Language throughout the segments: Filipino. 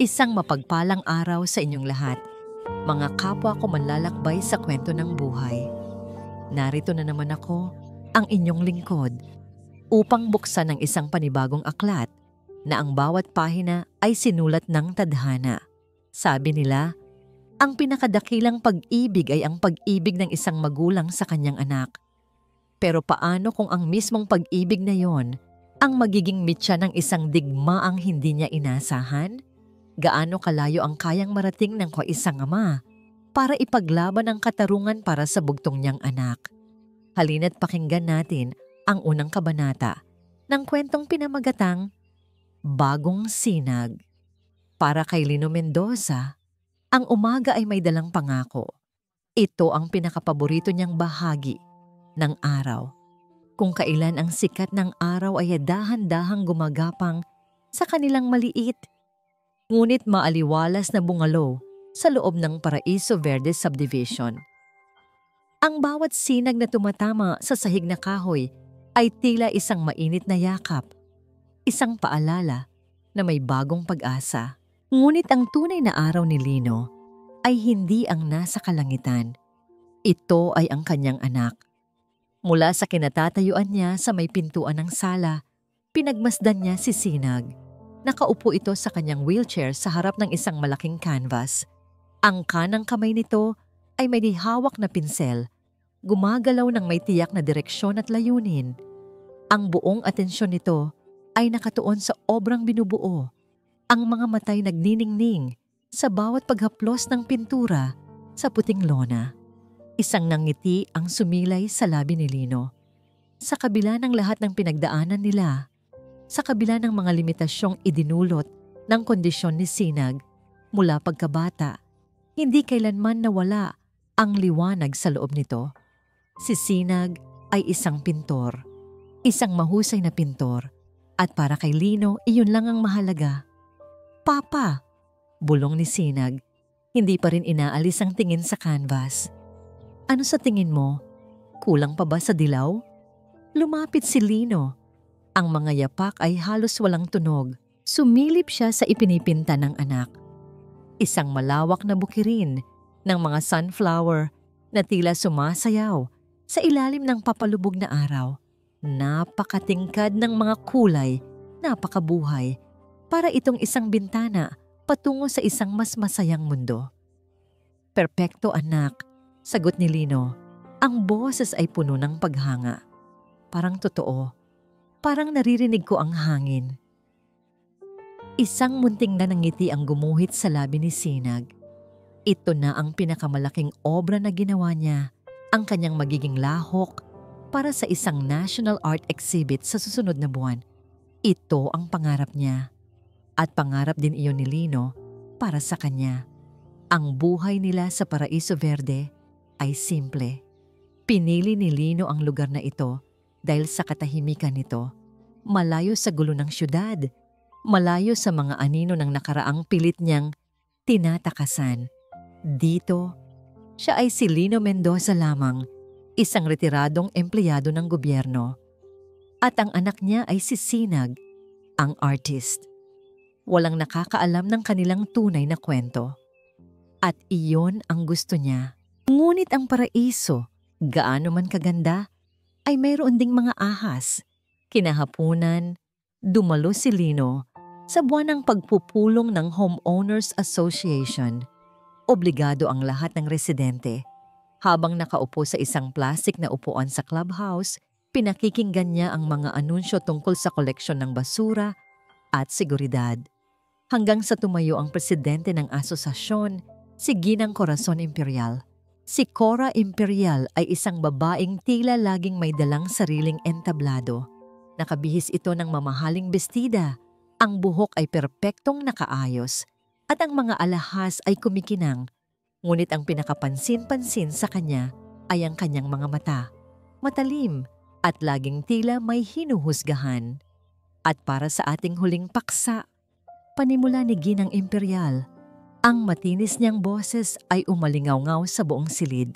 Isang mapagpalang araw sa inyong lahat. Mga kapwa ko manlalakbay sa kwento ng buhay. Narito na naman ako, ang inyong lingkod, upang buksan ang isang panibagong aklat na ang bawat pahina ay sinulat ng tadhana. Sabi nila, ang pinakadakilang pag-ibig ay ang pag-ibig ng isang magulang sa kanyang anak. Pero paano kung ang mismong pag-ibig na yon ang magiging mitya ng isang digmaang hindi niya inasahan? Gaano kalayo ang kayang marating ng isang ama para ipaglaban ang katarungan para sa bugtong niyang anak? Halina't pakinggan natin ang unang kabanata ng kwentong pinamagatang Bagong Sinag. Para kay Lino Mendoza, ang umaga ay may dalang pangako. Ito ang pinakapaborito niyang bahagi ng araw. Kung kailan ang sikat ng araw ay dahan-dahang gumagapang sa kanilang maliit, ngunit maaliwalas na bungalow sa loob ng Paraiso Verde Subdivision. Ang bawat sinag na tumatama sa sahig na kahoy ay tila isang mainit na yakap, isang paalala na may bagong pag-asa. Ngunit ang tunay na araw ni Lino ay hindi ang nasa kalangitan. Ito ay ang kanyang anak. Mula sa kinatatayuan niya sa may pintuan ng sala, pinagmasdan niya si Sinag. Nakaupo ito sa kanyang wheelchair sa harap ng isang malaking canvas. Ang kanang kamay nito ay may hawak na pinsel, gumagalaw ng may tiyak na direksyon at layunin. Ang buong atensyon nito ay nakatuon sa obrang binubuo. Ang mga matay nagniningning sa bawat paghaplos ng pintura sa puting lona. Isang nangiti ang sumilay sa labi ni Lino. Sa kabila ng lahat ng pinagdaanan nila, sa kabila ng mga limitasyong idinulot ng kondisyon ni Sinag mula pagkabata, hindi kailanman nawala ang liwanag sa loob nito. Si Sinag ay isang pintor, isang mahusay na pintor, at para kay Lino, iyon lang ang mahalaga. Papa, bulong ni Sinag, hindi pa rin inaalis ang tingin sa canvas. Ano sa tingin mo? Kulang pa ba sa dilaw? Lumapit si Lino. Ang mga yapak ay halos walang tunog. Sumilip siya sa ipinipinta ng anak. Isang malawak na bukirin ng mga sunflower na tila sumasayaw sa ilalim ng papalubog na araw. Napakatingkad ng mga kulay, napakabuhay, para itong isang bintana patungo sa isang mas masayang mundo. Perpekto anak, sagot ni Lino. Ang boses ay puno ng paghanga. Parang totoo. Parang naririnig ko ang hangin. Isang munting na nangiti ang gumuhit sa labi ni Sinag. Ito na ang pinakamalaking obra na ginawa niya, ang kanyang magiging lahok para sa isang national art exhibit sa susunod na buwan. Ito ang pangarap niya. At pangarap din iyon ni Lino para sa kanya. Ang buhay nila sa Paraiso Verde ay simple. Pinili ni Lino ang lugar na ito dahil sa katahimikan nito, malayo sa gulo ng syudad, malayo sa mga anino ng nakaraang pilit niyang tinatakasan. Dito, siya ay si Lino Mendoza lamang, isang retiradong empleyado ng gobyerno. At ang anak niya ay si Sinag, ang artist. Walang nakakaalam ng kanilang tunay na kwento. At iyon ang gusto niya. Ngunit ang Paraiso, gaano man kaganda, ay mayroon ding mga ahas. Kinahapunan, dumalo si Lino sa buwan ng pagpupulong ng Homeowners Association. Obligado ang lahat ng residente. Habang nakaupo sa isang plastik na upuan sa clubhouse, pinakikinggan niya ang mga anunsyo tungkol sa koleksyon ng basura at seguridad. Hanggang sa tumayo ang presidente ng asosasyon, si Ginang Corazon Imperial. Si Cora Imperial ay isang babaeng tila laging may dalang sariling entablado. Nakabihis ito ng mamahaling bestida. Ang buhok ay perpektong nakaayos at ang mga alahas ay kumikinang. Ngunit ang pinakapansin-pansin sa kanya ay ang kanyang mga mata. Matalim at laging tila may hinuhusgahan. At para sa ating huling paksa, panimula ni Ginang Imperial, ang matinis niyang boses ay umalingaw-ngaw sa buong silid.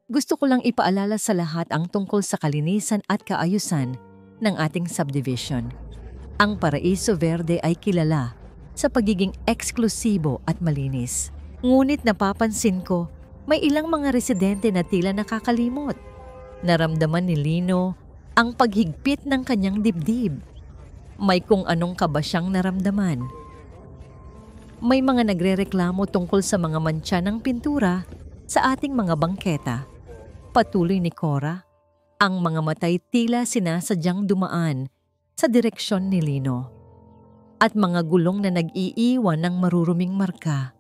Gusto ko lang ipaalala sa lahat ang tungkol sa kalinisan at kaayusan ng ating subdivision. Ang Paraiso Verde ay kilala sa pagiging eksklusibo at malinis. Ngunit napapansin ko, may ilang mga residente na tila nakakalimot. Naramdaman ni Lino ang paghigpit ng kanyang dibdib. May kung anong kaba siyang naramdaman. May mga nagrereklamo tungkol sa mga mantsa ng pintura sa ating mga bangketa. Patuloy ni Cora, ang mga matay tila sinasadyang dumaan sa direksyon ni Lino. At mga gulong na nag-iiwan ng maruruming marka.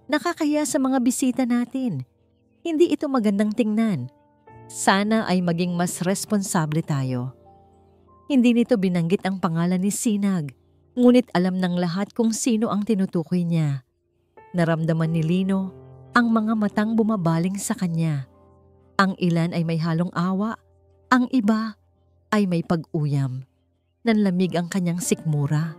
Nakakahiya sa mga bisita natin. Hindi ito magandang tingnan. Sana ay maging mas responsable tayo. Hindi nito binanggit ang pangalan ni Sinag, ngunit alam ng lahat kung sino ang tinutukoy niya. Naramdaman ni Lino ang mga matang bumabaling sa kanya. Ang ilan ay may halong awa, ang iba ay may pag-uyam. Nanlamig ang kanyang sikmura.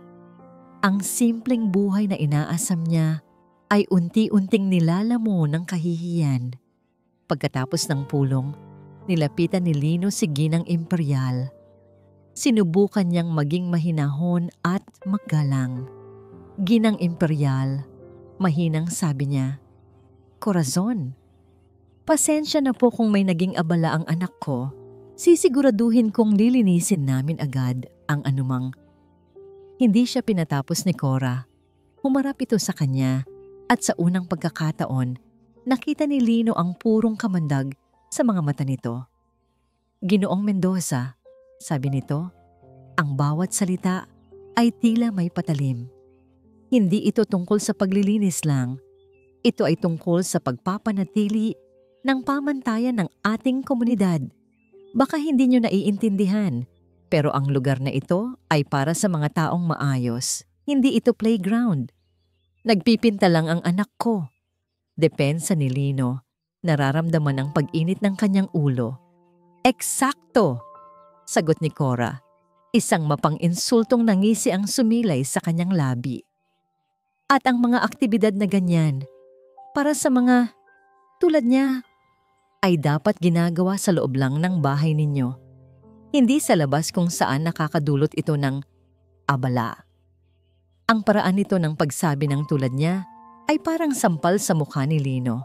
Ang simpleng buhay na inaasam niya ay unti-unting nilalamo ng kahihiyan. Pagkatapos ng pulong, nilapitan ni Lino si Ginang Imperial. Sinubukan niyang maging mahinahon at magalang. Ginang Imperial, mahinang sabi niya, "Corazon, pasensya na po kung may naging abala ang anak ko. Sisiguraduhin kong lilinisin namin agad ang anumang." Hindi siya pinatapos ni Cora. Humarap ito sa kanya at sa unang pagkakataon, nakita ni Lino ang purong kamandag sa mga mata nito. "Ginoong Mendoza," sabi nito, ang bawat salita ay tila may patalim. Hindi ito tungkol sa paglilinis lang. Ito ay tungkol sa pagpapanatili ng pamantayan ng ating komunidad. Baka hindi nyo naiintindihan, pero ang lugar na ito ay para sa mga taong maayos. Hindi ito playground. Nagpipinta lang ang anak ko. Depensa ni Lino, nararamdaman ang pag-init ng kanyang ulo. "Eksakto!" sagot ni Cora. Isang mapang-insultong nangisi ang sumilay sa kanyang labi. At ang mga aktibidad na ganyan, para sa mga tulad niya, ay dapat ginagawa sa loob lang ng bahay ninyo. Hindi sa labas kung saan nakakadulot ito ng abala. Ang paraan nito ng pagsabi ng tulad niya ay parang sampal sa mukha ni Lino.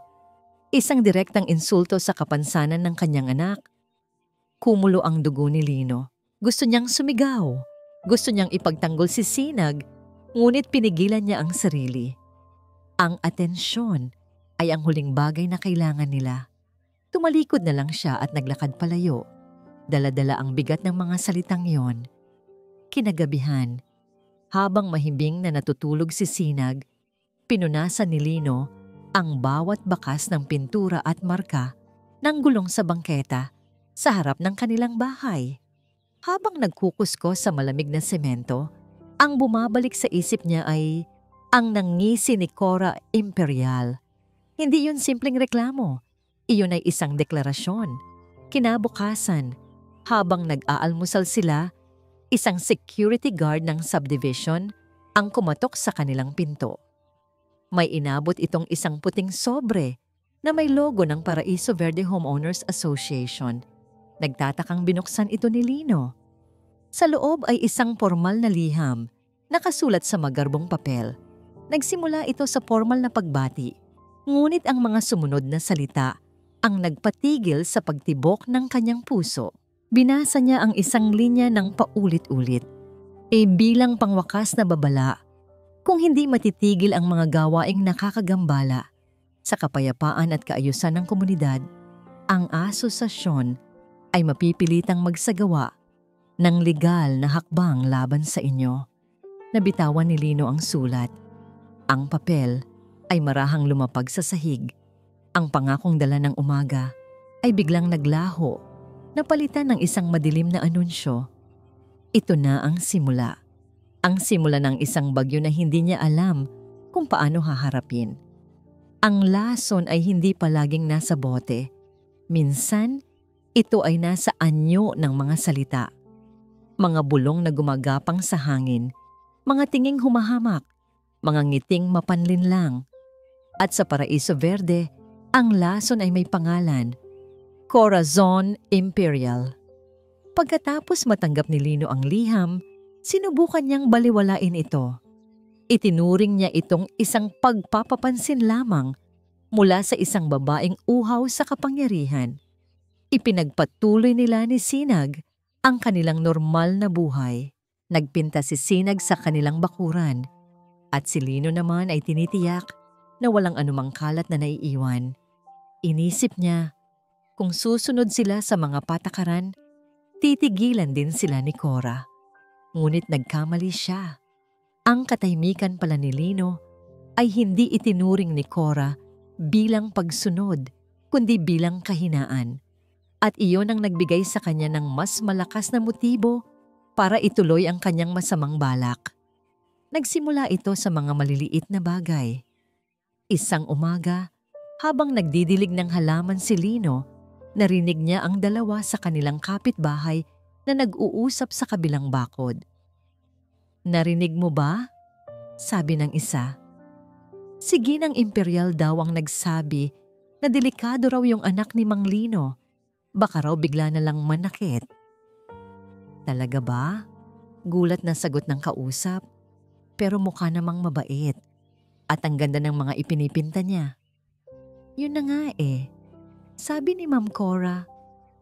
Isang direktang insulto sa kapansanan ng kanyang anak. Kumulo ang dugo ni Lino. Gusto niyang sumigaw. Gusto niyang ipagtanggol si Sinag, ngunit pinigilan niya ang sarili. Ang atensyon ay ang huling bagay na kailangan nila. Tumalikod na lang siya at naglakad palayo. Dala-dala ang bigat ng mga salitang yon. Kinagabihan, habang mahimbing na natutulog si Sinag, pinunasan ni Lino ang bawat bakas ng pintura at marka ng gulong sa bangketa sa harap ng kanilang bahay. Habang nagkukuskos sa malamig na semento, ang bumabalik sa isip niya ay ang nangisi ni Cora Imperial. Hindi yun simpleng reklamo. Iyon ay isang deklarasyon. Kinabukasan, habang nag-aalmusal sila, isang security guard ng subdivision ang kumatok sa kanilang pinto. May inabot itong isang puting sobre na may logo ng Paraiso Verde Homeowners Association. Nagtatakang binuksan ito ni Lino. Sa loob ay isang formal na liham, nakasulat sa magarbong papel. Nagsimula ito sa formal na pagbati, ngunit ang mga sumunod na salita ang nagpatigil sa pagtibok ng kanyang puso. Binasa niya ang isang linya ng paulit-ulit. Bilang pangwakas na babala, kung hindi matitigil ang mga gawaing nakakagambala sa kapayapaan at kaayusan ng komunidad, ang asosasyon ay mapipilitang magsagawa ng legal na hakbang laban sa inyo. Nabitawan ni Lino ang sulat. Ang papel ay marahang lumapag sa sahig. Ang pangakong dala ng umaga ay biglang naglaho, napalitan ng isang madilim na anunsyo. Ito na ang simula. Ang simula ng isang bagyo na hindi niya alam kung paano haharapin. Ang lason ay hindi palaging nasa bote. Minsan, ito ay nasa anyo ng mga salita. Mga bulong na gumagapang sa hangin, mga tinging humahamak, mga ngiting mapanlinlang. At sa Paraiso Verde, ang lason ay may pangalan, Corazon Imperial. Pagkatapos matanggap ni Lino ang liham, sinubukan niyang baliwalain ito. Itinuring niya itong isang pagpapapansin lamang mula sa isang babaeng uhaw sa kapangyarihan. Ipinagpatuloy nila ni Sinag ang kanilang normal na buhay. Nagpinta si Sinag sa kanilang bakuran at si Lino naman ay tinitiyak na walang anumang kalat na naiiwan. Inisip niya, kung susunod sila sa mga patakaran, titigilan din sila ni Cora. Ngunit nagkamali siya. Ang katahimikan pala ni Lino ay hindi itinuring ni Cora bilang pagsunod, kundi bilang kahinaan. At iyon ang nagbigay sa kanya ng mas malakas na motibo para ituloy ang kanyang masamang balak. Nagsimula ito sa mga maliliit na bagay. Isang umaga, habang nagdidilig ng halaman si Lino, narinig niya ang dalawa sa kanilang kapitbahay na nag-uusap sa kabilang bakod. "Narinig mo ba?" sabi ng isa. Si Ginang Imperial daw ang nagsabi na delikado raw yung anak ni Mang Lino. Baka raw bigla na lang manakit. "Talaga ba?" Gulat na sagot ng kausap. Pero mukha namang mabait. At ang ganda ng mga ipinipinta niya. Yun na nga eh. Sabi ni Ma'am Cora,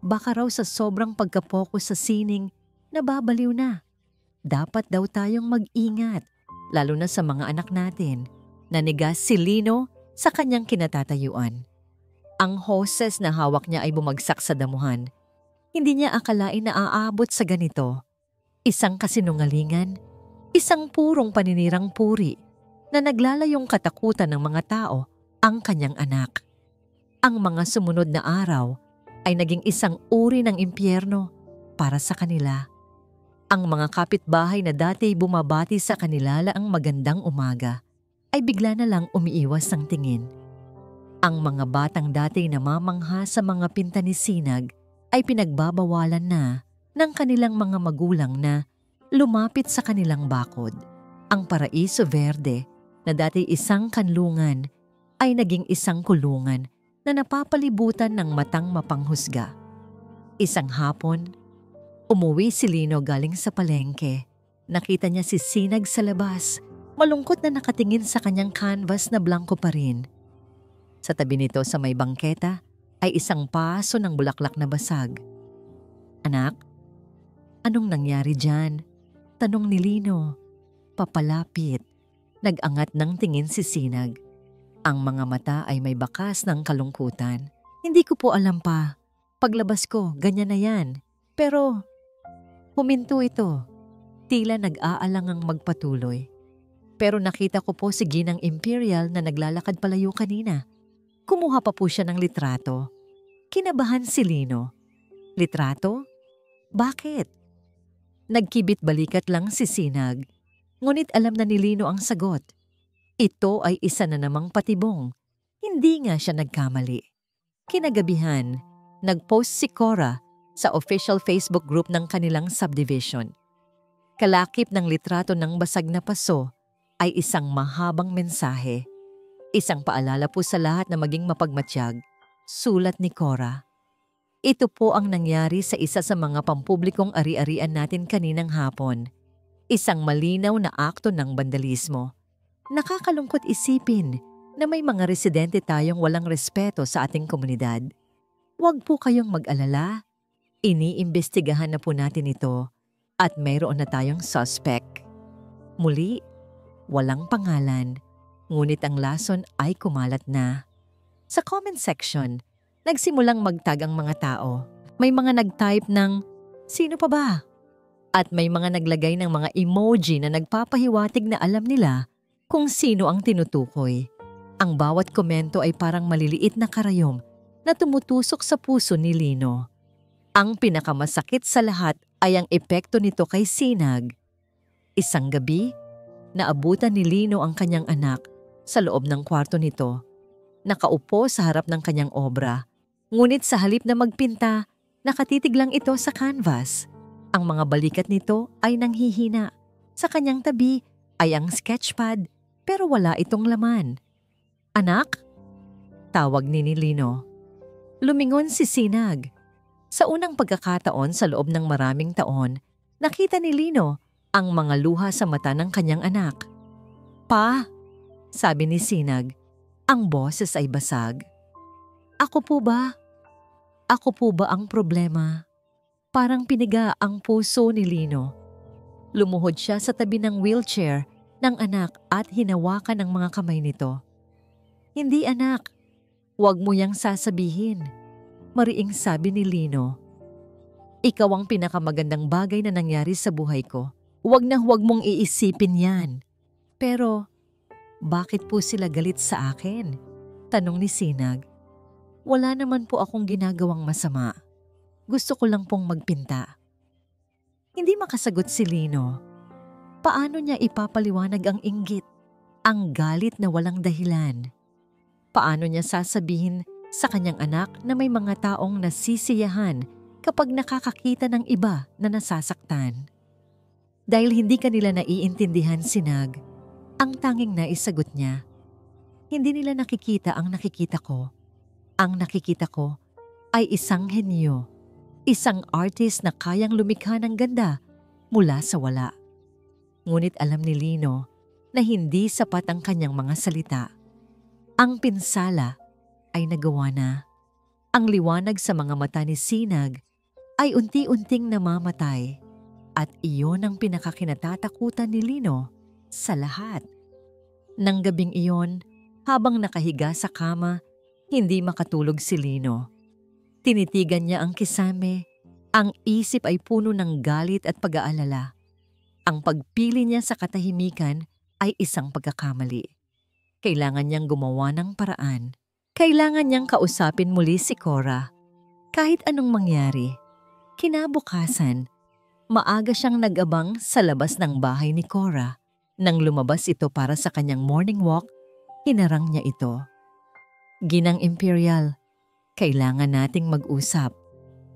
baka raw sa sobrang pagkapokus sa sining, nababaliw na. Dapat daw tayong mag-ingat, lalo na sa mga anak natin. Nanigas si Lino sa kanyang kinatatayuan. Ang hoses na hawak niya ay bumagsak sa damuhan. Hindi niya akalain na aabot sa ganito. Isang kasinungalingan, isang purong paninirang puri na naglalayong katakutan ng mga tao ang kanyang anak. Ang mga sumunod na araw ay naging isang uri ng impyerno para sa kanila. Ang mga kapitbahay na dati bumabati sa kanila laang magandang umaga ay bigla na lang umiiwas ng tingin. Ang mga batang dati namamangha sa mga pinta ni Sinag ay pinagbabawalan na ng kanilang mga magulang na lumapit sa kanilang bakod. Ang Paraiso Verde na dati isang kanlungan ay naging isang kulungan na napapalibutan ng matang mapanghusga. Isang hapon, umuwi si Lino galing sa palengke. Nakita niya si Sinag sa labas, malungkot na nakatingin sa kanyang canvas na blanco pa rin. Sa tabi nito sa may bangketa ay isang paso ng bulaklak na basag. "Anak, anong nangyari dyan?" tanong ni Lino. Papalapit. Nag-angat ng tingin si Sinag. Ang mga mata ay may bakas ng kalungkutan. "Hindi ko po alam pa. Paglabas ko, ganyan na yan. Pero huminto ito." Tila nag-aalangang magpatuloy. "Pero nakita ko po si Ginang Imperial na naglalakad palayo kanina. Kumuha pa po siya ng litrato." Kinabahan si Lino. "Litrato? Bakit?" Nagkibit balikat lang si Sinag. Ngunit alam na ni Lino ang sagot. Ito ay isa na namang patibong. Hindi nga siya nagkamali. Kinagabihan, nag-post si Cora sa official Facebook group ng kanilang subdivision. Kalakip ng litrato ng basag na paso ay isang mahabang mensahe. Isang paalala po sa lahat na maging mapagmatiyag. Sulat ni Cora. "Ito po ang nangyari sa isa sa mga pampublikong ari-arian natin kaninang hapon. Isang malinaw na akto ng bandalismo. Nakakalungkot isipin na may mga residente tayong walang respeto sa ating komunidad. Huwag po kayong mag-alala. Iniimbestigahan na po natin ito at mayroon na tayong suspect." Muli, walang pangalan, ngunit ang lason ay kumalat na. Sa comment section, nagsimulang magtag ang mga tao. May mga nag-type ng, "Sino pa ba?" At may mga naglagay ng mga emoji na nagpapahiwatig na alam nila kung sino ang tinutukoy. Ang bawat komento ay parang maliliit na karayom na tumutusok sa puso ni Lino. Ang pinakamasakit sa lahat ay ang epekto nito kay Sinag. Isang gabi, naabutan ni Lino ang kanyang anak sa loob ng kwarto nito. Nakaupo sa harap ng kanyang obra. Ngunit sa halip na magpinta, nakatitig lang ito sa canvas. Ang mga balikat nito ay nanghihina. Sa kanyang tabi ay ang sketchpad pero wala itong laman. "Anak?" tawag ni Lino. Lumingon si Sinag. Sa unang pagkakataon sa loob ng maraming taon, nakita ni Lino ang mga luha sa mata ng kanyang anak. Pa, sabi ni Sinag, ang boses ay basag. Ako po ba? Ako po ba ang problema? Parang piniga ang puso ni Lino. Lumuhod siya sa tabi ng wheelchair ng anak at hinawakan ang mga kamay nito. Hindi anak, huwag mo yang sasabihin, mariing sabi ni Lino. Ikaw ang pinakamagandang bagay na nangyari sa buhay ko. Huwag na huwag mong iisipin yan. Pero, bakit po sila galit sa akin? Tanong ni Sinag. Wala naman po akong ginagawang masama. Gusto ko lang pong magpinta. Hindi makasagot si Lino. Paano niya ipapaliwanag ang inggit, ang galit na walang dahilan? Paano niya sasabihin sa kanyang anak na may mga taong nasisiyahan kapag nakakakita ng iba na nasasaktan? Dahil hindi kanila naiintindihan, Sinag, ang tanging naisagot niya, hindi nila nakikita ang nakikita ko. Ang nakikita ko ay isang henyo, isang artist na kayang lumikha ng ganda mula sa wala. Ngunit alam ni Lino na hindi sapat ang kanyang mga salita. Ang pinsala ay nagawa na. Ang liwanag sa mga mata ni Sinag ay unti-unting namamatay at iyon ang pinakakinatatakutan ni Lino sa lahat. Nang gabing iyon, habang nakahiga sa kama, hindi makatulog si Lino. Tinitigan niya ang kisame, ang isip ay puno ng galit at pag-aalala. Ang pagpili niya sa katahimikan ay isang pagkakamali. Kailangan niyang gumawa ng paraan. Kailangan niyang kausapin muli si Cora. Kahit anong mangyari, kinabukasan, maaga siyang nag-abang sa labas ng bahay ni Cora. Nang lumabas ito para sa kanyang morning walk, hinarang niya ito. Ginang Imperial, kailangan nating mag-usap.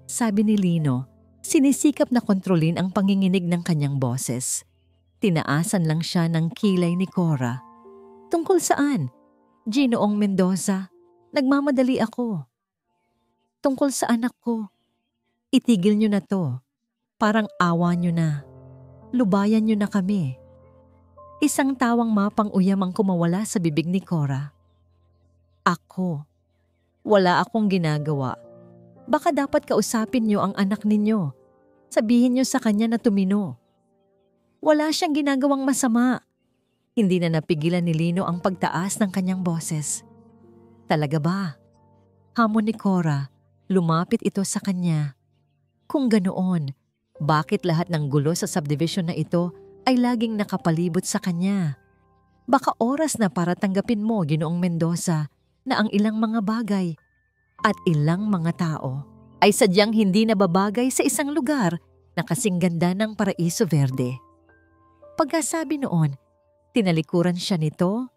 Sabi ni Lino, sinisikap na kontrolin ang panginginig ng kanyang boses. Tinaasan lang siya ng kilay ni Cora. Tungkol saan? Ginoong Mendoza, nagmamadali ako. Tungkol sa anak ko. Itigil niyo na to. Parang awa niyo na. Lubayan niyo na kami. Isang tawang mapang-uyam ang kumawala sa bibig ni Cora. Ako. Wala akong ginagawa. Baka dapat kausapin niyo ang anak ninyo. Sabihin niyo sa kanya na tumino. Wala siyang ginagawang masama. Hindi na napigilan ni Lino ang pagtaas ng kanyang boses. Talaga ba? Hamon ni Cora, lumapit ito sa kanya. Kung ganoon, bakit lahat ng gulo sa subdivision na ito ay laging nakapalibot sa kanya? Baka oras na para tanggapin mo, Ginoong Mendoza, na ang ilang mga bagay at ilang mga tao ay sadyang hindi nababagay sa isang lugar na kasing ganda ng Paraiso Verde. Pagkasabi noon, tinalikuran siya nito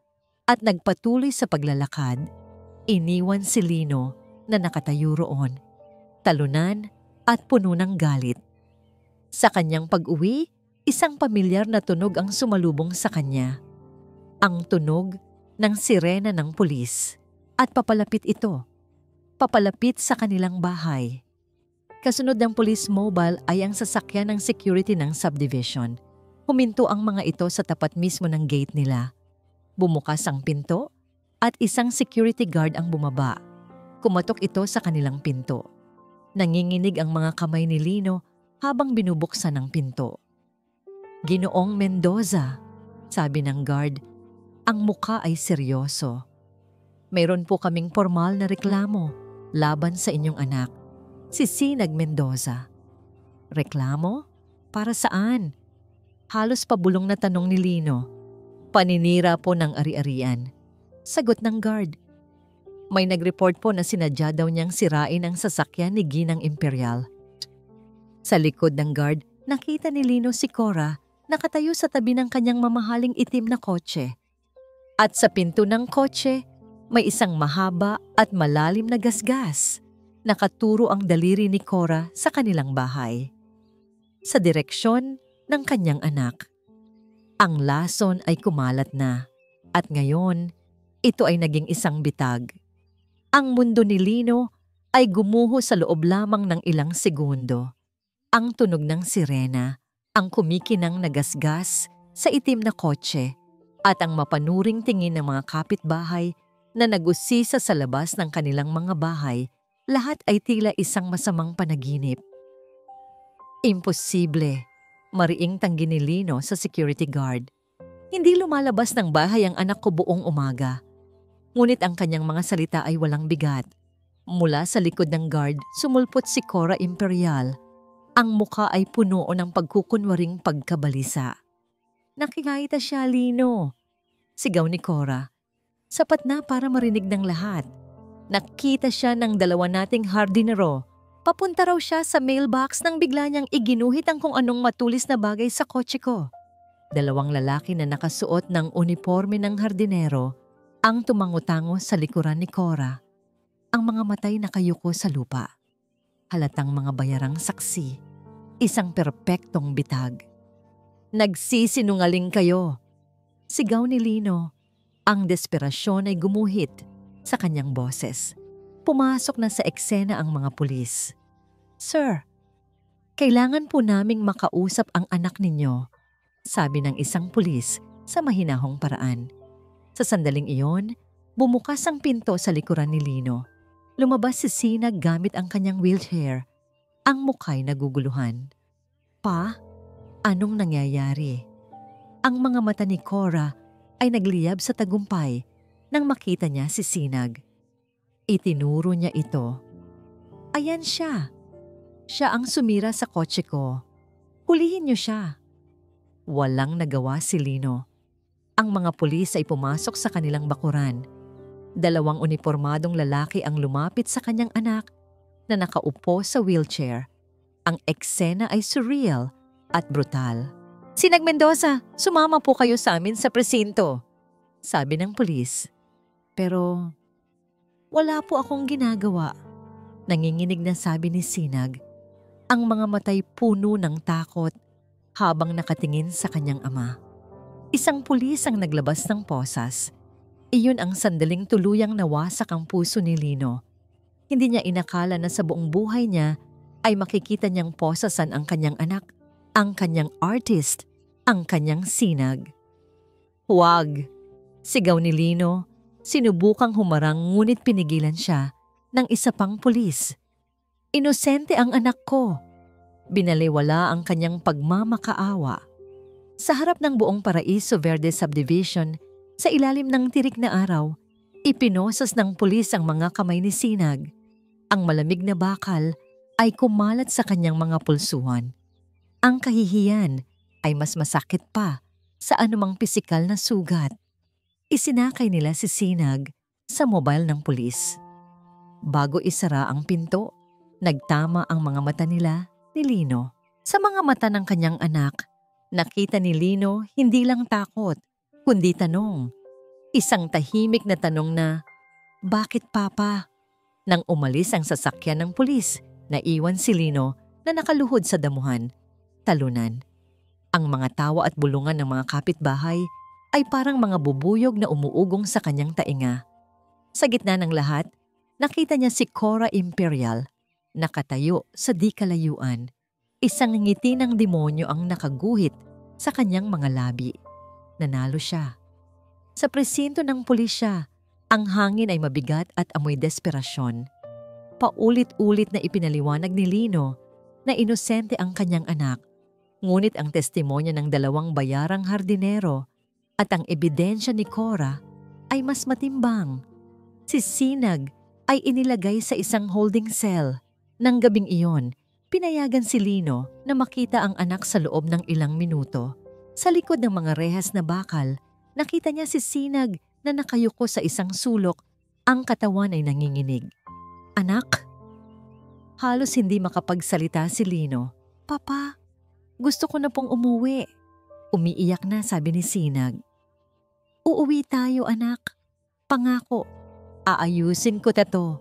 at nagpatuloy sa paglalakad. Iniwan si Lino na nakatayo roon, talunan at puno ng galit. Sa kanyang pag-uwi, isang pamilyar na tunog ang sumalubong sa kanya. Ang tunog ng sirena ng pulis. At papalapit ito. Papalapit sa kanilang bahay. Kasunod ng police mobile ay ang sasakyan ng security ng subdivision. Huminto ang mga ito sa tapat mismo ng gate nila. Bumukas ang pinto at isang security guard ang bumaba. Kumatok ito sa kanilang pinto. Nanginginig ang mga kamay ni Lino habang binubuksan ang pinto. Ginoong Mendoza, sabi ng guard, ang muka ay seryoso. Mayroon po kaming formal na reklamo laban sa inyong anak, si Sinag Mendoza. Reklamo? Para saan? Halos pabulong na tanong ni Lino. Paninira po ng ari-arian. Sagot ng guard. May nag-report po na sinadya daw niyang sirain ang sasakyan ni Ginang Imperial. Sa likod ng guard, nakita ni Lino si Cora nakatayo sa tabi ng kanyang mamahaling itim na kotse. At sa pinto ng kotse, may isang mahaba at malalim na gasgas. Nakaturo ang daliri ni Cora sa kanilang bahay. Sa direksyon ng kanyang anak. Ang lason ay kumalat na at ngayon, ito ay naging isang bitag. Ang mundo ni Lino ay gumuho sa loob lamang ng ilang segundo. Ang tunog ng sirena, ang kumikinang na gasgas sa itim na kotse, at ang mapanuring tingin ng mga kapitbahay na nag-usisa sa labas ng kanilang mga bahay, lahat ay tila isang masamang panaginip. Imposible, mariing tanggi ni Lino sa security guard. Hindi lumalabas ng bahay ang anak ko buong umaga. Ngunit ang kanyang mga salita ay walang bigat. Mula sa likod ng guard, sumulpot si Cora Imperial. Ang mukha ay puno ng pagkukunwaring pagkabalisa. Nakikita siya, Lino. Sigaw ni Cora. Sapat na para marinig ng lahat. Nakita siya ng dalawa nating hardinero. Papunta raw siya sa mailbox nang bigla niyang iginuhit ang kung anong matulis na bagay sa kotse ko. Dalawang lalaki na nakasuot ng uniforme ng hardinero ang tumangutango sa likuran ni Cora. Ang mga matay nakayuko sa lupa. Halatang mga bayarang saksi. Isang perpektong bitag. Nagsisinungaling kayo. Sigaw ni Lino. Ang desperasyon ay gumuhit sa kanyang boses. Pumasok na sa eksena ang mga pulis. Sir, kailangan po naming makausap ang anak ninyo, sabi ng isang pulis sa mahinahong paraan. Sa sandaling iyon, bumukas ang pinto sa likuran ni Lino. Lumabas si Sinag gamit ang kanyang wheelchair. Ang mukha'y naguguluhan. Pa, anong nangyayari? Ang mga mata ni Cora ay nagliyab sa tagumpay nang makita niya si Sinag. Itinuro niya ito. Ayan siya. Siya ang sumira sa kotse ko. Hulihin niyo siya. Walang nagawa si Lino. Ang mga pulis ay pumasok sa kanilang bakuran. Dalawang unipormadong lalaki ang lumapit sa kanyang anak na nakaupo sa wheelchair. Ang eksena ay surreal at brutal. Sinag Mendoza, sumama po kayo sa amin sa presinto, sabi ng pulis. Pero wala po akong ginagawa, nanginginig na sabi ni Sinag. Ang mga matay puno ng takot habang nakatingin sa kanyang ama. Isang pulis ang naglabas ng posas. Iyon ang sandaling tuluyang nawasak ang puso ni Lino. Hindi niya inakala na sa buong buhay niya ay makikita niyang posasan ang kanyang anak, ang kanyang artist, ang kanyang Sinag. Huwag! Sigaw ni Lino. Sinubukang humarang ngunit pinigilan siya ng isa pang pulis. Inosente ang anak ko. Binaliwala ang kanyang pagmamakaawa. Sa harap ng buong Paraiso Verde Subdivision, sa ilalim ng tirik na araw, ipinosas ng pulis ang mga kamay ni Sinag. Ang malamig na bakal ay kumalat sa kanyang mga pulsuhan. Ang kahihiyan ay mas masakit pa sa anumang pisikal na sugat. Isinakay nila si Sinag sa mobile ng pulis. Bago isara ang pinto, nagtama ang mga mata nila ni Lino. Sa mga mata ng kanyang anak, nakita ni Lino hindi lang takot, kundi tanong. Isang tahimik na tanong na, "Bakit Papa?" Nang umalis ang sasakyan ng pulis, naiwan si Lino na nakaluhod sa damuhan. Talunan. Ang mga tawa at bulungan ng mga kapitbahay ay parang mga bubuyog na umuugong sa kanyang tainga. Sa gitna ng lahat, nakita niya si Cora Imperial, nakatayo sa di kalayuan. Isang ngiti ng demonyo ang nakaguhit sa kanyang mga labi. Nanalo siya. Sa presinto ng pulisya, ang hangin ay mabigat at amoy desperasyon. Paulit-ulit na ipinaliwanag ni Lino na inosente ang kanyang anak. Ngunit ang testimonya ng dalawang bayarang hardinero at ang ebidensya ni Cora ay mas matimbang. Si Sinag ay inilagay sa isang holding cell. Nang gabing iyon, pinayagan si Lino na makita ang anak sa loob ng ilang minuto. Sa likod ng mga rehas na bakal, nakita niya si Sinag na nakayuko sa isang sulok. Ang katawan ay nanginginig. Anak? Halos hindi makapagsalita si Lino. Papa, gusto ko na pong umuwi. Umiiyak na sabi ni Sinag. Uuwi tayo anak. Pangako, aayusin ko to,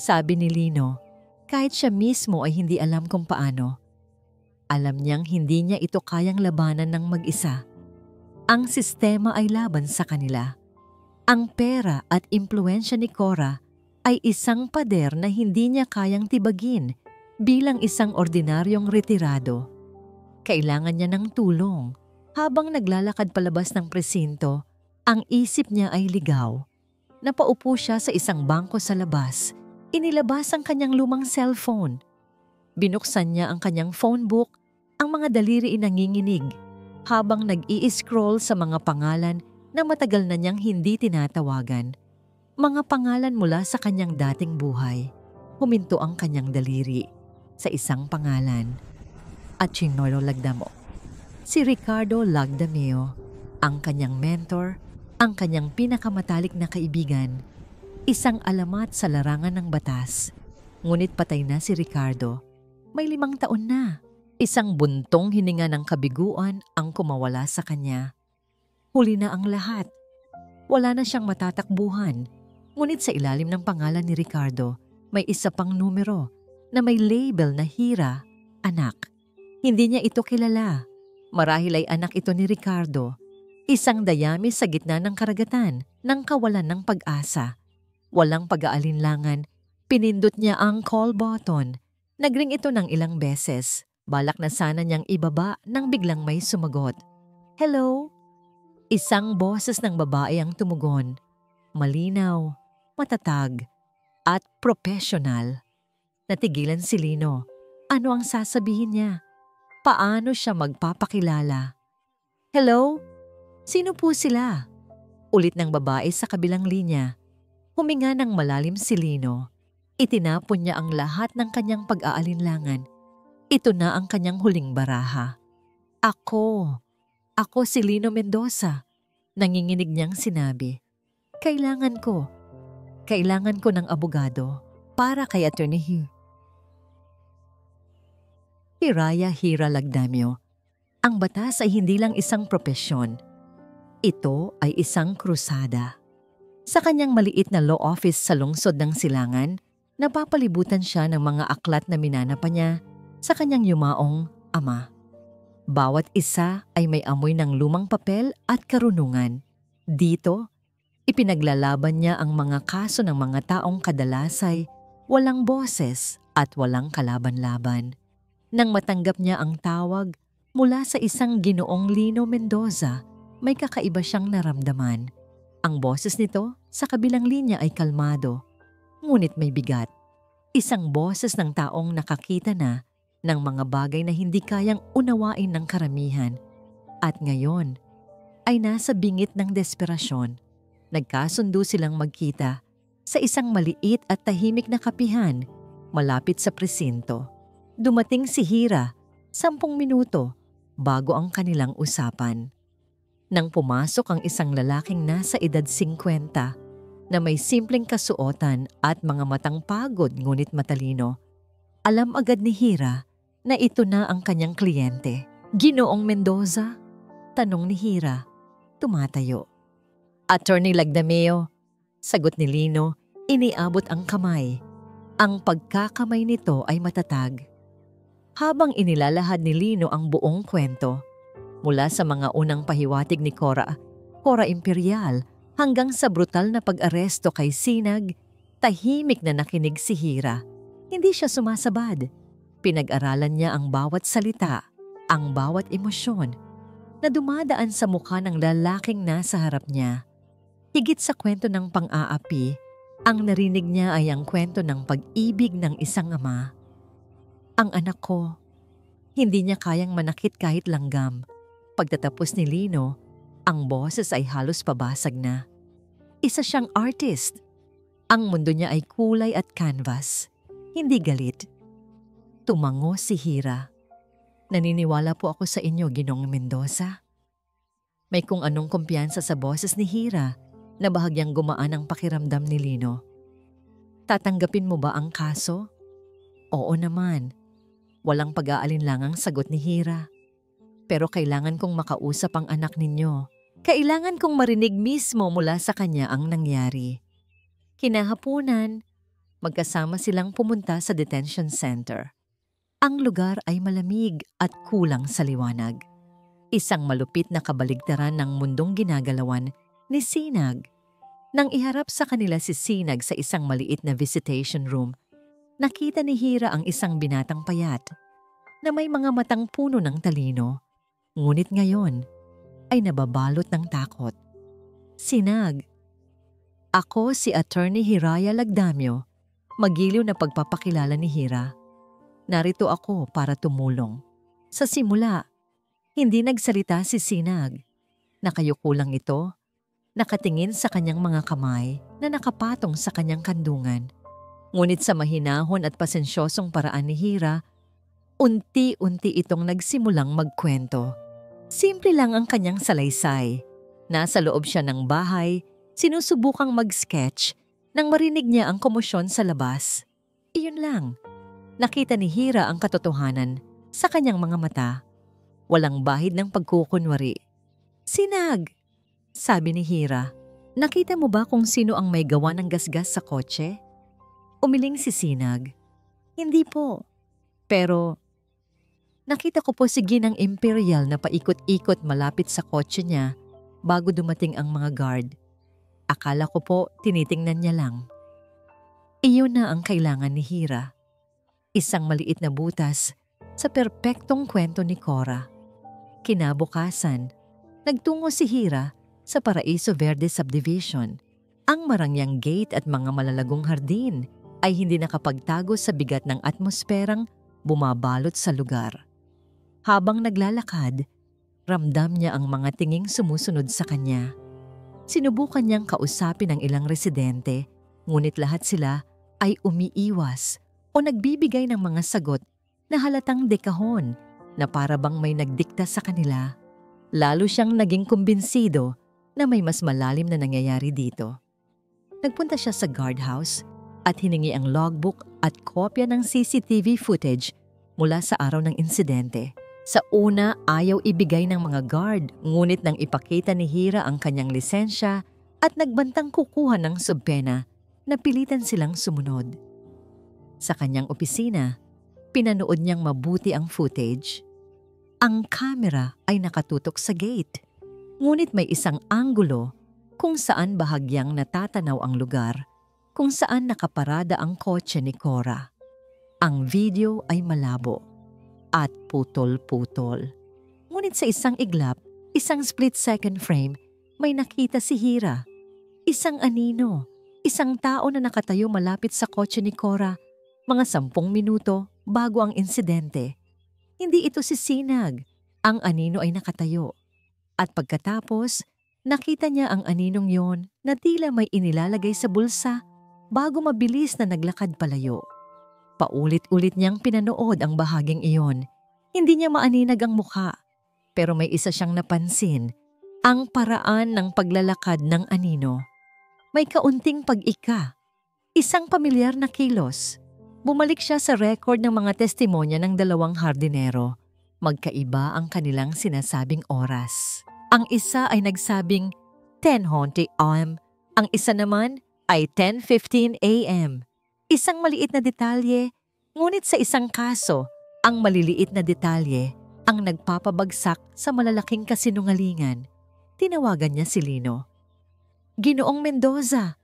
sabi ni Lino. Kahit siya mismo ay hindi alam kung paano. Alam niyang hindi niya ito kayang labanan ng mag-isa. Ang sistema ay laban sa kanila. Ang pera at impluwensya ni Cora ay isang pader na hindi niya kayang tibagin bilang isang ordinaryong retirado. Kailangan niya ng tulong. Habang naglalakad palabas ng presinto, ang isip niya ay ligaw. Napaupo siya sa isang bangko sa labas. Inilabas ang kanyang lumang cellphone. Binuksan niya ang kanyang phone book, ang mga daliri ay nanginginig habang nag-i-scroll sa mga pangalan na matagal na niyang hindi tinatawagan. Mga pangalan mula sa kanyang dating buhay. Huminto ang kanyang daliri sa isang pangalan. At Chinolo Lagdamo. Si Ricardo Lagdameo, ang kanyang mentor, ang kanyang pinakamatalik na kaibigan. Isang alamat sa larangan ng batas. Ngunit patay na si Ricardo. May 5 taon na. Isang buntong hininga ng kabiguan ang kumawala sa kanya. Huli na ang lahat. Wala na siyang matatakbuhan. Ngunit sa ilalim ng pangalan ni Ricardo, may isa pang numero na may label na Hira, anak. Hindi niya ito kilala. Marahil ay anak ito ni Ricardo. Isang dayami sa gitna ng karagatan ng kawalan ng pag-asa. Walang pag-aalinlangan, pinindot niya ang call button. Nagring ito ng ilang beses. Balak na sana niyang ibaba nang biglang may sumagot. Hello? Isang boses ng babae ang tumugon. Malinaw, matatag, at professional. Natigilan si Lino. Ano ang sasabihin niya? Paano siya magpapakilala? Hello? Sino po sila? Ulit ng babae sa kabilang linya. Huminga ng malalim si Lino. Itinapon niya ang lahat ng kanyang pag-aalinlangan. Ito na ang kanyang huling baraha. Ako si Lino Mendoza. Nanginginig niyang sinabi. Kailangan ko ng abogado para kay Attorney Hugh. Hiraya Hira Lagdameo. Ang batas ay hindi lang isang propesyon. Ito ay isang krusada. Sa kanyang maliit na law office sa lungsod ng Silangan, napapalibutan siya ng mga aklat na minanapa niya sa kanyang yumaong ama. Bawat isa ay may amoy ng lumang papel at karunungan. Dito, ipinaglalaban niya ang mga kaso ng mga taong kadalasay, walang boses at walang kalaban-laban. Nang matanggap niya ang tawag mula sa isang Ginoong Lino Mendoza, may kakaiba siyang naramdaman. Ang boses nito sa kabilang linya ay kalmado, ngunit may bigat. Isang boses ng taong nakakita na ng mga bagay na hindi kayang unawain ng karamihan. At ngayon, ay nasa bingit ng desperasyon. Nagkasundo silang magkita sa isang maliit at tahimik na kapihan malapit sa presinto. Dumating si Hira, 10 minuto bago ang kanilang usapan. Nang pumasok ang isang lalaking nasa edad 50 na may simpleng kasuotan at mga matang pagod ngunit matalino, alam agad ni Hira na ito na ang kanyang kliyente. Ginoong Mendoza? Tanong ni Hira, tumatayo. Attorney Lagdameo, sagot ni Lino, iniabot ang kamay. Ang pagkakamay nito ay matatag. Habang inilalahad ni Lino ang buong kwento, mula sa mga unang pahiwatig ni Cora Imperial hanggang sa brutal na pag-aresto kay Sinag, tahimik na nakinig si Hira. Hindi siya sumasabad. Pinag-aralan niya ang bawat salita, ang bawat emosyon na dumadaan sa mukha ng lalaking nasa harap niya. Higit sa kwento ng pang-aapi, ang narinig niya ay ang kwento ng pag-ibig ng isang ama. Ang anak ko, hindi niya kayang manakit kahit langgam. Pagtatapos ni Lino, ang boses ay halos pabasag na. Isa siyang artist. Ang mundo niya ay kulay at canvas, hindi galit. Tumango si Hira. Naniniwala po ako sa inyo, Ginoong Mendoza. May kung anong kumpiyansa sa boses ni Hira na bahagyang gumaan ang pakiramdam ni Lino. Tatanggapin mo ba ang kaso? Oo naman. Walang pag-aalinlangang sagot ni Hira. Pero kailangan kong makausap ang anak ninyo. Kailangan kong marinig mismo mula sa kanya ang nangyari. Kinahapunan, magkasama silang pumunta sa detention center. Ang lugar ay malamig at kulang sa liwanag. Isang malupit na kabaligtaran ng mundong ginagalawan ni Sinag. Nang iharap sa kanila si Sinag sa isang maliit na visitation room, nakita ni Hira ang isang binatang payat na may mga matang puno ng talino. Ngunit ngayon, ay nababalot ng takot. Sinag. Ako si Attorney Hiraya Lagdamio, magiliw na pagpapakilala ni Hira. Narito ako para tumulong. Sa simula, hindi nagsalita si Sinag. Nakayuko lang ito, nakatingin sa kanyang mga kamay na nakapatong sa kanyang kandungan. Ngunit sa mahinahon at pasensyosong paraan ni Hira, unti-unti itong nagsimulang magkwento. Simple lang ang kanyang salaysay. Nasa loob siya ng bahay, sinusubukang mag-sketch nang marinig niya ang komosyon sa labas. Iyon lang. Nakita ni Hira ang katotohanan sa kanyang mga mata. Walang bahid ng pagkukunwari. Sinag, sabi ni Hira. Nakita mo ba kung sino ang may gawa ng gasgas sa kotse? Umiling si Sinag. Hindi po. Pero nakita ko po si Ginang Imperial na paikot-ikot malapit sa kotse niya bago dumating ang mga guard. Akala ko po tinitingnan niya lang. Iyon na ang kailangan ni Hira. Isang maliit na butas sa perpektong kwento ni Cora. Kinabukasan, nagtungo si Hira sa Paraiso Verde Subdivision. Ang marangyang gate at mga malalagong hardin ay hindi nakapagtago sa bigat ng atmosperang bumabalot sa lugar. Habang naglalakad, ramdam niya ang mga tinging sumusunod sa kanya. Sinubukan niyang kausapin ang ilang residente, ngunit lahat sila ay umiiwas o nagbibigay ng mga sagot na halatang dekahon na para bang may nagdikta sa kanila. Lalo siyang naging kumbinsido na may mas malalim na nangyayari dito. Nagpunta siya sa guardhouse at hiningi ang logbook at kopya ng CCTV footage mula sa araw ng insidente. Sa una, ayaw ibigay ng mga guard, ngunit nang ipakita ni Hira ang kanyang lisensya at nagbantang kukuha ng subpena, napilitan silang sumunod. Sa kanyang opisina, pinanood niyang mabuti ang footage. Ang kamera ay nakatutok sa gate, ngunit may isang anggulo kung saan bahagyang natatanaw ang lugar kung saan nakaparada ang kotse ni Cora. Ang video ay malabo at putol-putol. Ngunit sa isang iglap, isang split-second frame, may nakita si Hira. Isang anino, isang tao na nakatayo malapit sa kotse ni Cora, mga 10 minuto bago ang insidente. Hindi ito si Sinag. Ang anino ay nakatayo. At pagkatapos, nakita niya ang aninong yon na tila may inilalagay sa bulsa bago mabilis na naglakad palayo. Paulit-ulit niyang pinanood ang bahaging iyon. Hindi niya maaninag ang mukha, pero may isa siyang napansin, ang paraan ng paglalakad ng anino. May kaunting pag-ika, isang pamilyar na kilos. Bumalik siya sa record ng mga testimonya ng 2 hardinero. Magkaiba ang kanilang sinasabing oras. Ang isa ay nagsabing 10:20 AM, ang isa naman ay 10:15 AM. Isang maliit na detalye, ngunit sa isang kaso, ang maliliit na detalye ang nagpapabagsak sa malalaking kasinungalingan. Tinawagan niya si Lino. Ginoong Mendoza,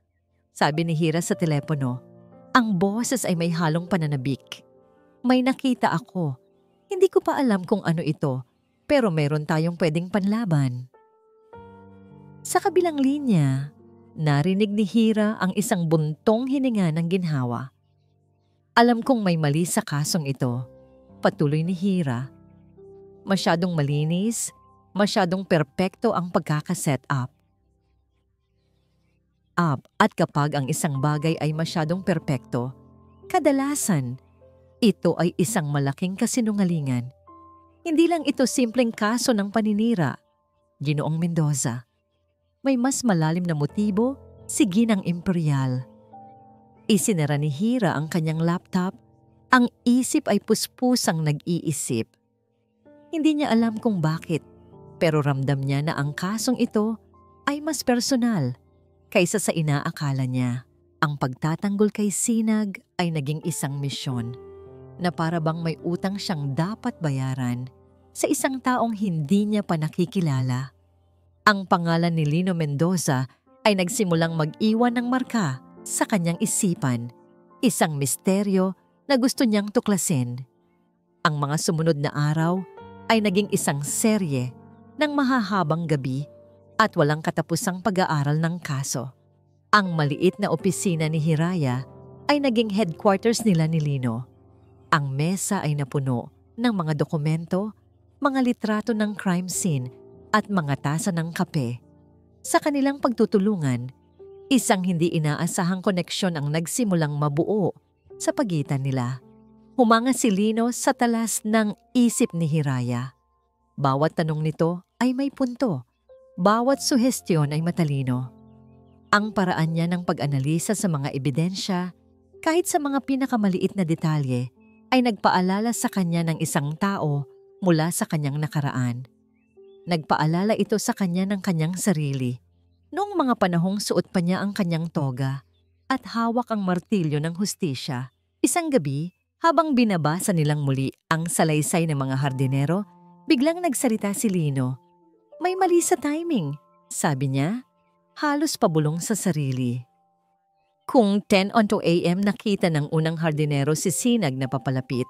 sabi ni Hira sa telepono. Ang boses ay may halong pananabik. May nakita ako. Hindi ko pa alam kung ano ito, pero meron tayong pwedeng panlaban. Sa kabilang linya, narinig ni Hira ang isang buntong hininga ng ginhawa. Alam kong may mali sa kasong ito, patuloy ni Hira. Masyadong malinis, masyadong perpekto ang pagkakaset up. At kapag ang isang bagay ay masyadong perpekto, kadalasan, ito ay isang malaking kasinungalingan. Hindi lang ito simpleng kaso ng paninira, Ginoong Mendoza. May mas malalim na motibo si Ginang Imperial. Isinara ni Hira ang kanyang laptop, ang isip ay puspusang nag-iisip. Hindi niya alam kung bakit, pero ramdam niya na ang kasong ito ay mas personal kaysa sa inaakala niya. Ang pagtatanggol kay Sinag ay naging isang misyon na para bang may utang siyang dapat bayaran sa isang taong hindi niya pa nakikilala. Ang pangalan ni Lino Mendoza ay nagsimulang mag-iwan ng marka sa kanyang isipan, isang misteryo na gusto niyang tuklasin. Ang mga sumunod na araw ay naging isang serye ng mahahabang gabi at walang katapusang pag-aaral ng kaso. Ang maliit na opisina ni Hiraya ay naging headquarters nila ni Lino. Ang mesa ay napuno ng mga dokumento, mga litrato ng crime scene at mga tasa ng kape. Sa kanilang pagtutulungan, isang hindi inaasahang koneksyon ang nagsimulang mabuo sa pagitan nila. Humanga si Lino sa talas ng isip ni Hiraya. Bawat tanong nito ay may punto. Bawat suhestyon ay matalino. Ang paraan niya ng pag-analisa sa mga ebidensya, kahit sa mga pinakamaliit na detalye, ay nagpaalala sa kanya ng isang tao mula sa kanyang nakaraan. Nagpaalala ito sa kanya ng kanyang sarili. Noong mga panahong suot pa niya ang kanyang toga at hawak ang martilyo ng hustisya. Isang gabi, habang binabasa nilang muli ang salaysay ng mga hardinero, biglang nagsalita si Lino. "May mali sa timing," sabi niya, halos pabulong sa sarili. Kung 10:02 a.m. nakita ng unang hardinero si Sinag na papalapit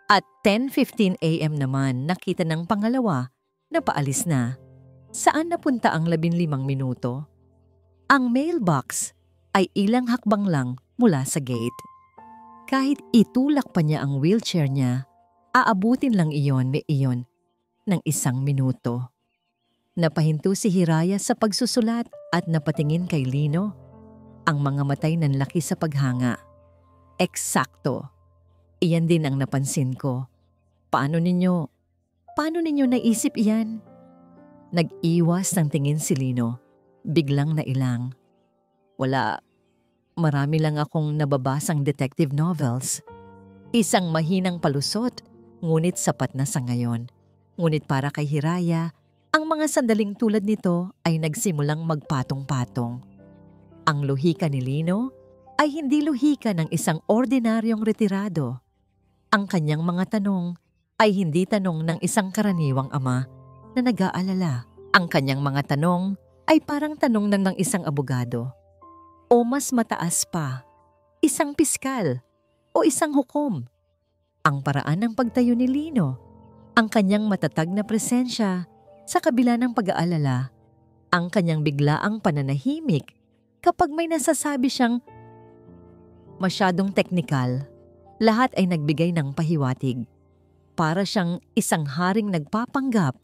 at 10:15 a.m. naman nakita ng pangalawa na paalis na, saan napunta ang 15 minuto? Ang mailbox ay ilang hakbang lang mula sa gate. Kahit itulak pa niya ang wheelchair niya, aabutin lang iyon ng 1 minuto. Napahinto si Hiraya sa pagsusulat at napatingin kay Lino. Ang mga matay nanlaki sa paghanga. Eksakto. Iyan din ang napansin ko. Paano ninyo naisip iyan? Nag-iwas ng tingin si Lino. Biglang nailang. Wala, marami lang akong nababasang detective novels. Isang mahinang palusot, ngunit sapat na sa ngayon. Ngunit para kay Hiraya, ang mga sandaling tulad nito ay nagsimulang magpatong-patong. Ang lohika ni Lino ay hindi lohika ng isang ordinaryong retirado. Ang kanyang mga tanong ay hindi tanong ng isang karaniwang ama na nag-aalala. Ang kanyang mga tanong ay parang tanong ng isang abogado. O mas mataas pa, isang piskal o isang hukom. Ang paraan ng pagtayo ni Lino, ang kanyang matatag na presensya sa kabila ng pag-aalala, ang kanyang biglaang pananahimik kapag may nasasabi siyang masyadong teknikal, lahat ay nagbigay ng pahiwatig. Para siyang isang haring nagpapanggap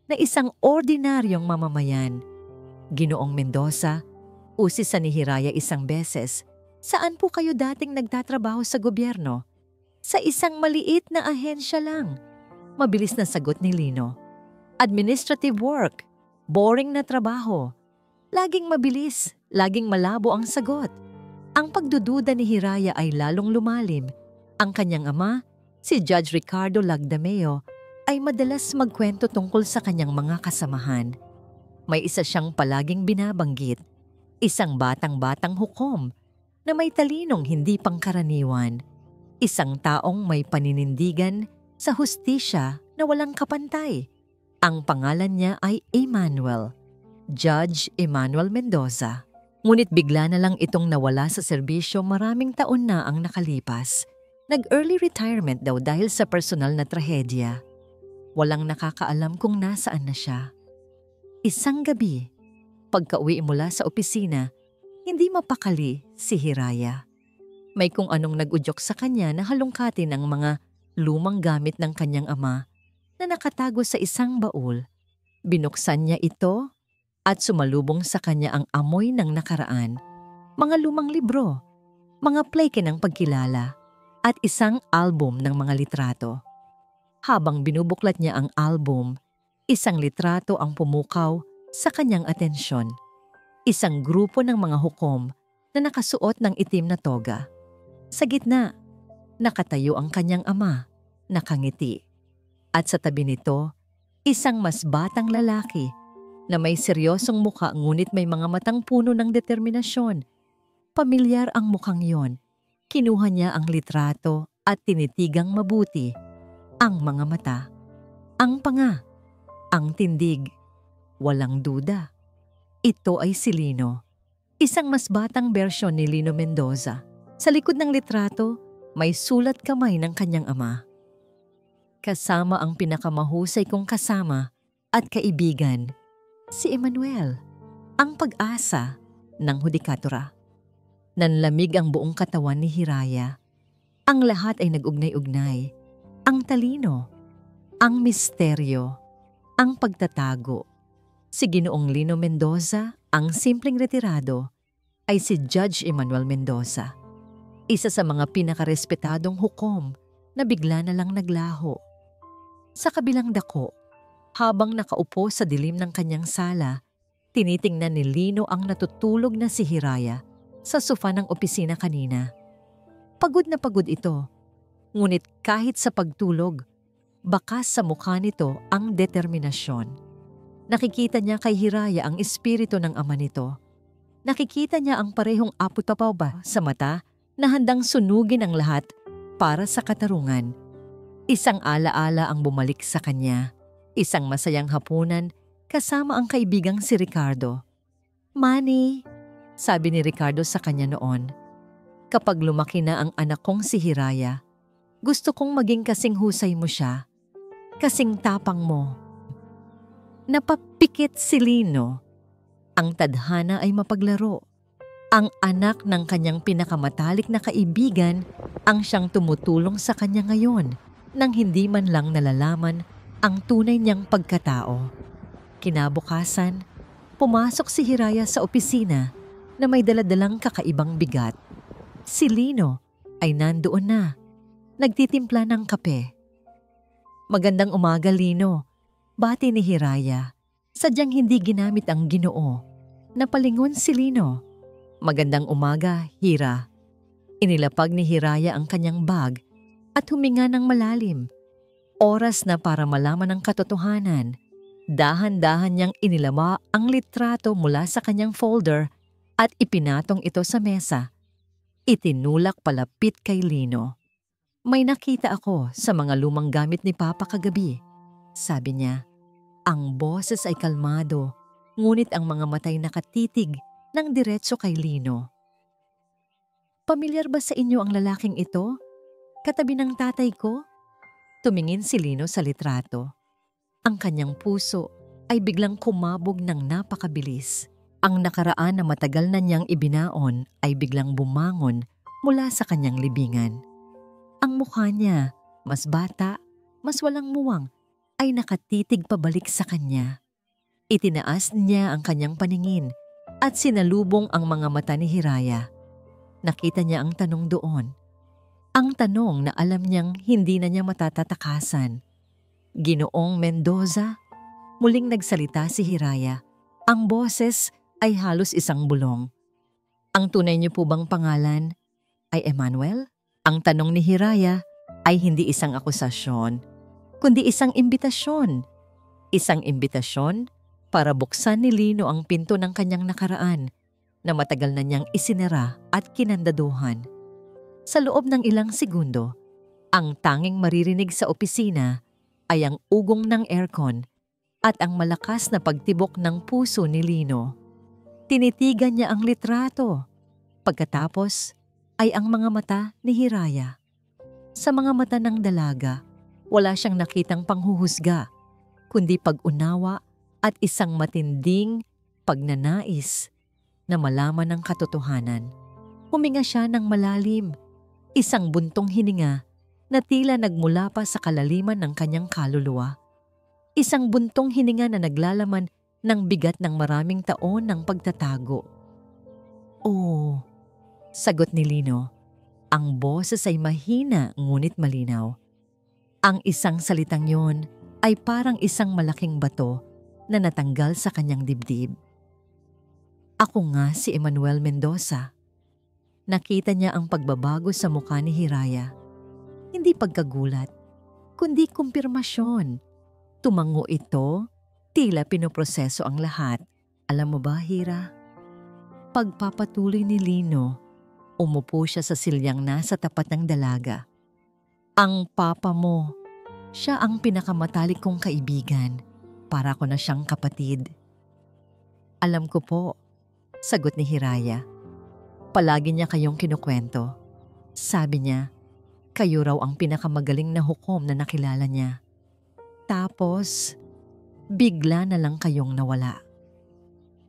na isang ordinaryong mamamayan. Ginoong Mendoza, usis sa ni Hiraya isang beses, "Saan po kayo dating nagtatrabaho sa gobyerno?" "Sa isang maliit na ahensya lang." Mabilis na sagot ni Lino. "Administrative work, boring na trabaho." Laging mabilis, laging malabo ang sagot. Ang pagdududa ni Hiraya ay lalong lumalim. Ang kanyang ama, si Judge Ricardo Lagdameo, ay madalas magkwento tungkol sa kanyang mga kasamahan. May isa siyang palaging binabanggit, isang batang-batang hukom na may talinong hindi pangkaraniwan, isang taong may paninindigan sa hustisya na walang kapantay. Ang pangalan niya ay Emmanuel, Judge Emmanuel Mendoza. Ngunit bigla na lang itong nawala sa serbisyo, maraming taon na ang nakalipas. Nag-early retirement daw dahil sa personal na trahedya. Walang nakakaalam kung nasaan na siya. Isang gabi, pagka-uwi mula sa opisina, hindi mapakali si Hiraya. May kung anong nag-udyok sa kanya na halongkatin ang mga lumang gamit ng kanyang ama na nakatago sa isang baul. Binuksan niya ito at sumalubong sa kanya ang amoy ng nakaraan, mga lumang libro, mga pleke ng pagkilala, at isang album ng mga litrato. Habang binubuklat niya ang album, isang litrato ang pumukaw sa kanyang atensyon. Isang grupo ng mga hukom na nakasuot ng itim na toga. Sa gitna, nakatayo ang kanyang ama, nakangiti. At sa tabi nito, isang mas batang lalaki na may seryosong muka ngunit may mga matang puno ng determinasyon. Pamilyar ang mukhang yon. Kinuha niya ang litrato at tinitigang mabuti ang mga mata, ang panga, ang tindig. Walang duda. Ito ay si Lino, isang mas batang bersyon ni Lino Mendoza. Sa likod ng litrato, may sulat kamay ng kanyang ama. Kasama ang pinakamahusay kong kasama at kaibigan, si Emmanuel, ang pag-asa ng hudikatura. Nanlamig ang buong katawan ni Hiraya. Ang lahat ay nag-ugnay-ugnay. Ang talino, ang misteryo, ang pagtatago. Si Ginoong Lino Mendoza, ang simpleng retirado, ay si Judge Emmanuel Mendoza. Isa sa mga pinakarespetadong hukom na bigla na lang naglaho. Sa kabilang dako, habang nakaupo sa dilim ng kanyang sala, tinitingnan ni Lino ang natutulog na si Hiraya sa sofa ng opisina kanina. Pagod na pagod ito, ngunit kahit sa pagtulog, bakas sa mukha nito ang determinasyon. Nakikita niya kay Hiraya ang espiritu ng ama nito. Nakikita niya ang parehong apot-tapaw ba sa mata na handang sunugin ang lahat para sa katarungan. Isang alaala ang bumalik sa kanya. Isang masayang hapunan kasama ang kaibigang si Ricardo. "Manny," sabi ni Ricardo sa kanya noon, "kapag lumaki na ang anak kong si Hiraya, gusto kong maging kasing husay mo siya, kasing tapang mo." Napapikit si Lino. Ang tadhana ay mapaglaro. Ang anak ng kanyang pinakamatalik na kaibigan ang siyang tumutulong sa kanya ngayon nang hindi man lang nalalaman ang tunay niyang pagkatao. Kinabukasan, pumasok si Hiraya sa opisina na may daladalang kakaibang bigat. Si Lino ay nandoon na, nagtitimpla ng kape. "Magandang umaga, Lino," bati ni Hiraya. Sadyang hindi ginamit ang Ginoo. Napalingon si Lino. "Magandang umaga, Hira." Inilapag ni Hiraya ang kanyang bag at huminga ng malalim. Oras na para malaman ang katotohanan. Dahan-dahan niyang inilama ang litrato mula sa kanyang folder at ipinatong ito sa mesa. Itinulak palapit kay Lino. "May nakita ako sa mga lumang gamit ni Papa kagabi," sabi niya. Ang boses ay kalmado, ngunit ang mga matay nakatitig ng diretso kay Lino. "Pamilyar ba sa inyo ang lalaking ito? Katabi ng tatay ko?" Tumingin si Lino sa litrato. Ang kanyang puso ay biglang kumabog ng napakabilis. Ang nakaraan na matagal na niyang ibinaon ay biglang bumangon mula sa kanyang libingan. Ang mukha niya, mas bata, mas walang muwang, ay nakatitig pabalik sa kanya. Itinaas niya ang kanyang paningin at sinalubong ang mga mata ni Hiraya. Nakita niya ang tanong doon. Ang tanong na alam niyang hindi na niya matatatakasan. "Ginoong Mendoza?" Muling nagsalita si Hiraya. Ang boses ay halos isang bulong. "Ang tunay niyo po bang pangalan ay Emmanuel?" Ang tanong ni Hiraya ay hindi isang akusasyon, kundi isang imbitasyon. Isang imbitasyon para buksan ni Lino ang pinto ng kanyang nakaraan na matagal na niyang isinara at kinandaduhan. Sa loob ng ilang segundo, ang tanging maririnig sa opisina ay ang ugong ng aircon at ang malakas na pagtibok ng puso ni Lino. Tinitigan niya ang litrato. Pagkatapos ay ang mga mata ni Hiraya. Sa mga mata ng dalaga, wala siyang nakitang panghuhusga, kundi pag-unawa at isang matinding pagnanais na malaman ang katotohanan. Huminga siya ng malalim, isang buntong hininga na tila nagmula pa sa kalaliman ng kanyang kaluluwa. Isang buntong hininga na naglalaman ng bigat ng maraming taon ng pagtatago. "Oh," sagot ni Lino. Ang boses ay mahina ngunit malinaw. Ang isang salitang yon ay parang isang malaking bato na natanggal sa kanyang dibdib. "Ako nga si Emmanuel Mendoza." Nakita niya ang pagbabago sa mukha ni Hiraya. Hindi pagkagulat, kundi kumpirmasyon. Tumango ito, tila pinoproseso ang lahat. "Alam mo ba, Hira?" Pagpapatuloy ni Lino, umupo siya sa silyang nasa tapat ng dalaga. "Ang papa mo, siya ang pinakamatalik kong kaibigan. Para ko na siyang kapatid." "Alam ko po," sagot ni Hiraya. "Palagi niya kayong kinukwento. Sabi niya, kayo raw ang pinakamagaling na hukom na nakilala niya. Tapos, Bigla na lang kayong nawala.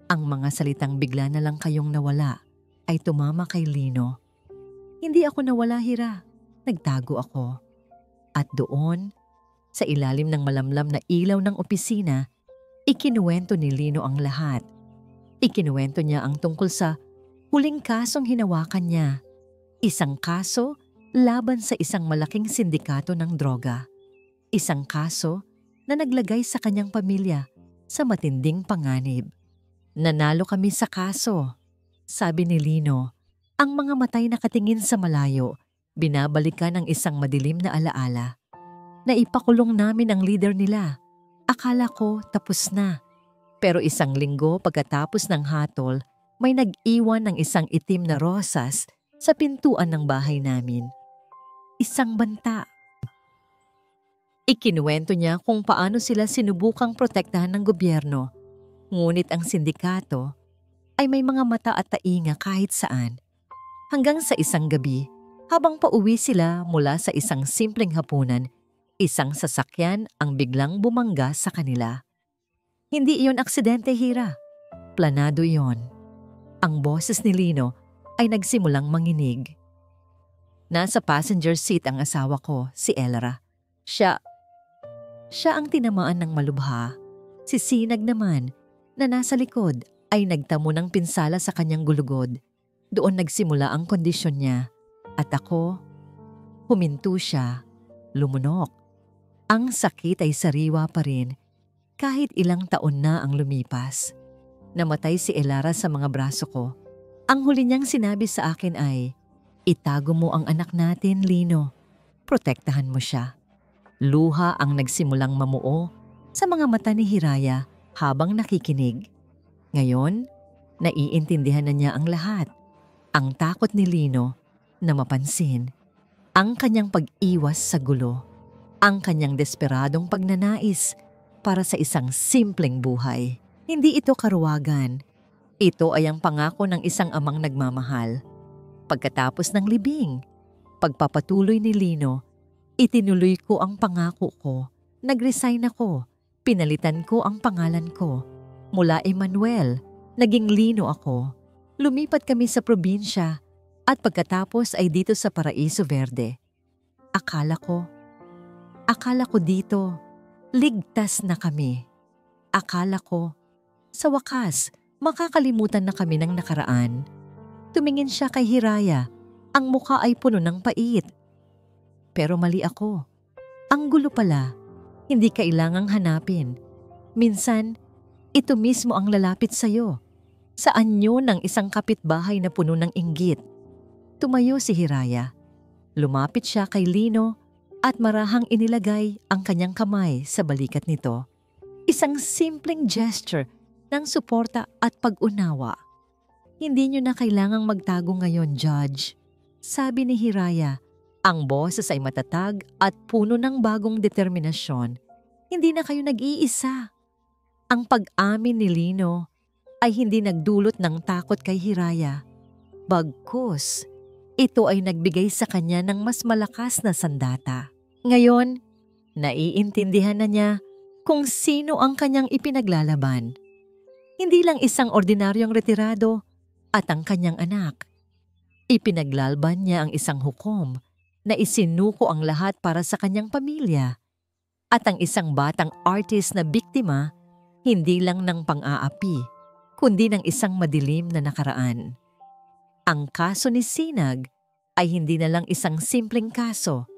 Ang mga salitang bigla na lang kayong nawala ay tumama kay Lino. Hindi ako nawala, Hira. Nagtago ako. At doon, sa ilalim ng malamlam na ilaw ng opisina, ikinuwento ni Lino ang lahat. Ikinuwento niya ang tungkol sa huling kasong hinawakan niya. Isang kaso laban sa isang malaking sindikato ng droga. Isang kaso na naglagay sa kanyang pamilya sa matinding panganib. Nanalo kami sa kaso, sabi ni Lino. Ang mga matay nakatingin sa malayo, binabalikan ang isang madilim na alaala. Naipakulong namin ang leader nila. Akala ko tapos na. Pero isang linggo pagkatapos ng hatol, may nag-iwan ng isang itim na rosas sa pintuan ng bahay namin. Isang banta. Ikinuwento niya kung paano sila sinubukang protektahan ng gobyerno. Ngunit ang sindikato ay may mga mata at tainga kahit saan. Hanggang sa isang gabi, habang pauwi sila mula sa isang simpleng hapunan, isang sasakyan ang biglang bumangga sa kanila. Hindi iyon aksidente, Hira. Planado iyon. Ang boses ni Lino ay nagsimulang manginig. Nasa passenger seat ang asawa ko, si Elra. Siya ang tinamaan ng malubha. Si Sinag naman, na nasa likod, ay nagtamo ng pinsala sa kanyang gulugod. Doon nagsimula ang kondisyon niya. At ako, huminto siya, lumunok. Ang sakit ay sariwa pa rin kahit ilang taon na ang lumipas. Namatay si Elara sa mga braso ko. Ang huli niyang sinabi sa akin ay, "Itago mo ang anak natin, Lino. Protektahan mo siya." Luha ang nagsimulang mamuo sa mga mata ni Hiraya habang nakikinig. Ngayon, naiintindihan na niya ang lahat. Ang takot ni Lino na mapansin, ang kanyang pag-iwas sa gulo, ang kanyang desperadong pagnanais para sa isang simpleng buhay. Hindi ito karuwagan. Ito ay ang pangako ng isang amang nagmamahal. Pagkatapos ng libing, pagpapatuloy ni Lino, itinuloy ko ang pangako ko. Nag-resign ako. Pinalitan ko ang pangalan ko. Mula Emmanuel, naging Lino ako. Lumipat kami sa probinsya at pagkatapos ay dito sa Paraiso Verde. Akala ko dito, ligtas na kami. Akala ko, sa wakas, makakalimutan na kami ng nakaraan. Tumingin siya kay Hiraya, ang mukha ay puno ng pait. Pero mali ako. Ang gulo pala, hindi kailangang hanapin. Minsan, ito mismo ang lalapit sa'yo. Sa anyo ng isang kapitbahay na puno ng inggit. Tumayo si Hiraya. Lumapit siya kay Lino at marahang inilagay ang kanyang kamay sa balikat nito. Isang simpleng gesture ng suporta at pag-unawa. Hindi niyo na kailangang magtago ngayon, Judge. Sabi ni Hiraya, ang boses ay matatag at puno ng bagong determinasyon. Hindi na kayo nag-iisa. Ang pag-amin ni Lino ay hindi nagdulot ng takot kay Hiraya. Bagkus, ito ay nagbigay sa kanya ng mas malakas na sandata. Ngayon, naiintindihan na niya kung sino ang kanyang ipinaglalaban. Hindi lang isang ordinaryong retirado at ang kanyang anak. Ipinaglalban niya ang isang hukom na isinuko ang lahat para sa kanyang pamilya. At ang isang batang artist na biktima, hindi lang ng pang-aapi, kundi ng isang madilim na nakaraan. Ang kaso ni Sinag ay hindi na lang isang simpleng kaso.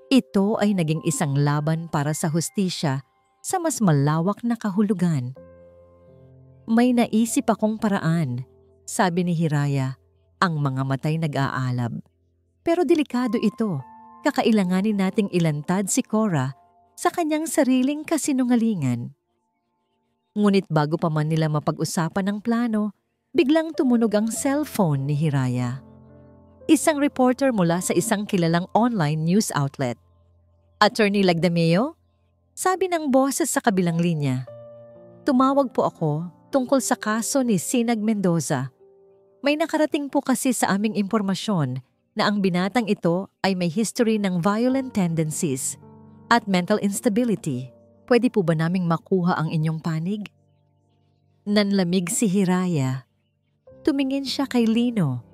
Ito ay naging isang laban para sa hustisya sa mas malawak na kahulugan. May naisip akong paraan, sabi ni Hiraya, ang mga matay nag-aalab. Pero delikado ito, kakailanganin nating ilantad si Cora sa kanyang sariling kasinungalingan. Ngunit bago pa man nila mapag-usapan ng plano, biglang tumunog ang cellphone ni Hiraya. Isang reporter mula sa isang kilalang online news outlet. "Attorney Lagdameo?" Sabi ng boses sa kabilang linya. "Tumawag po ako tungkol sa kaso ni Sinag Mendoza. May nakarating po kasi sa aming impormasyon na ang binatang ito ay may history ng violent tendencies at mental instability. Pwede po ba naming makuha ang inyong panig? Nanlamig si Hiraya. Tumingin siya kay Lino.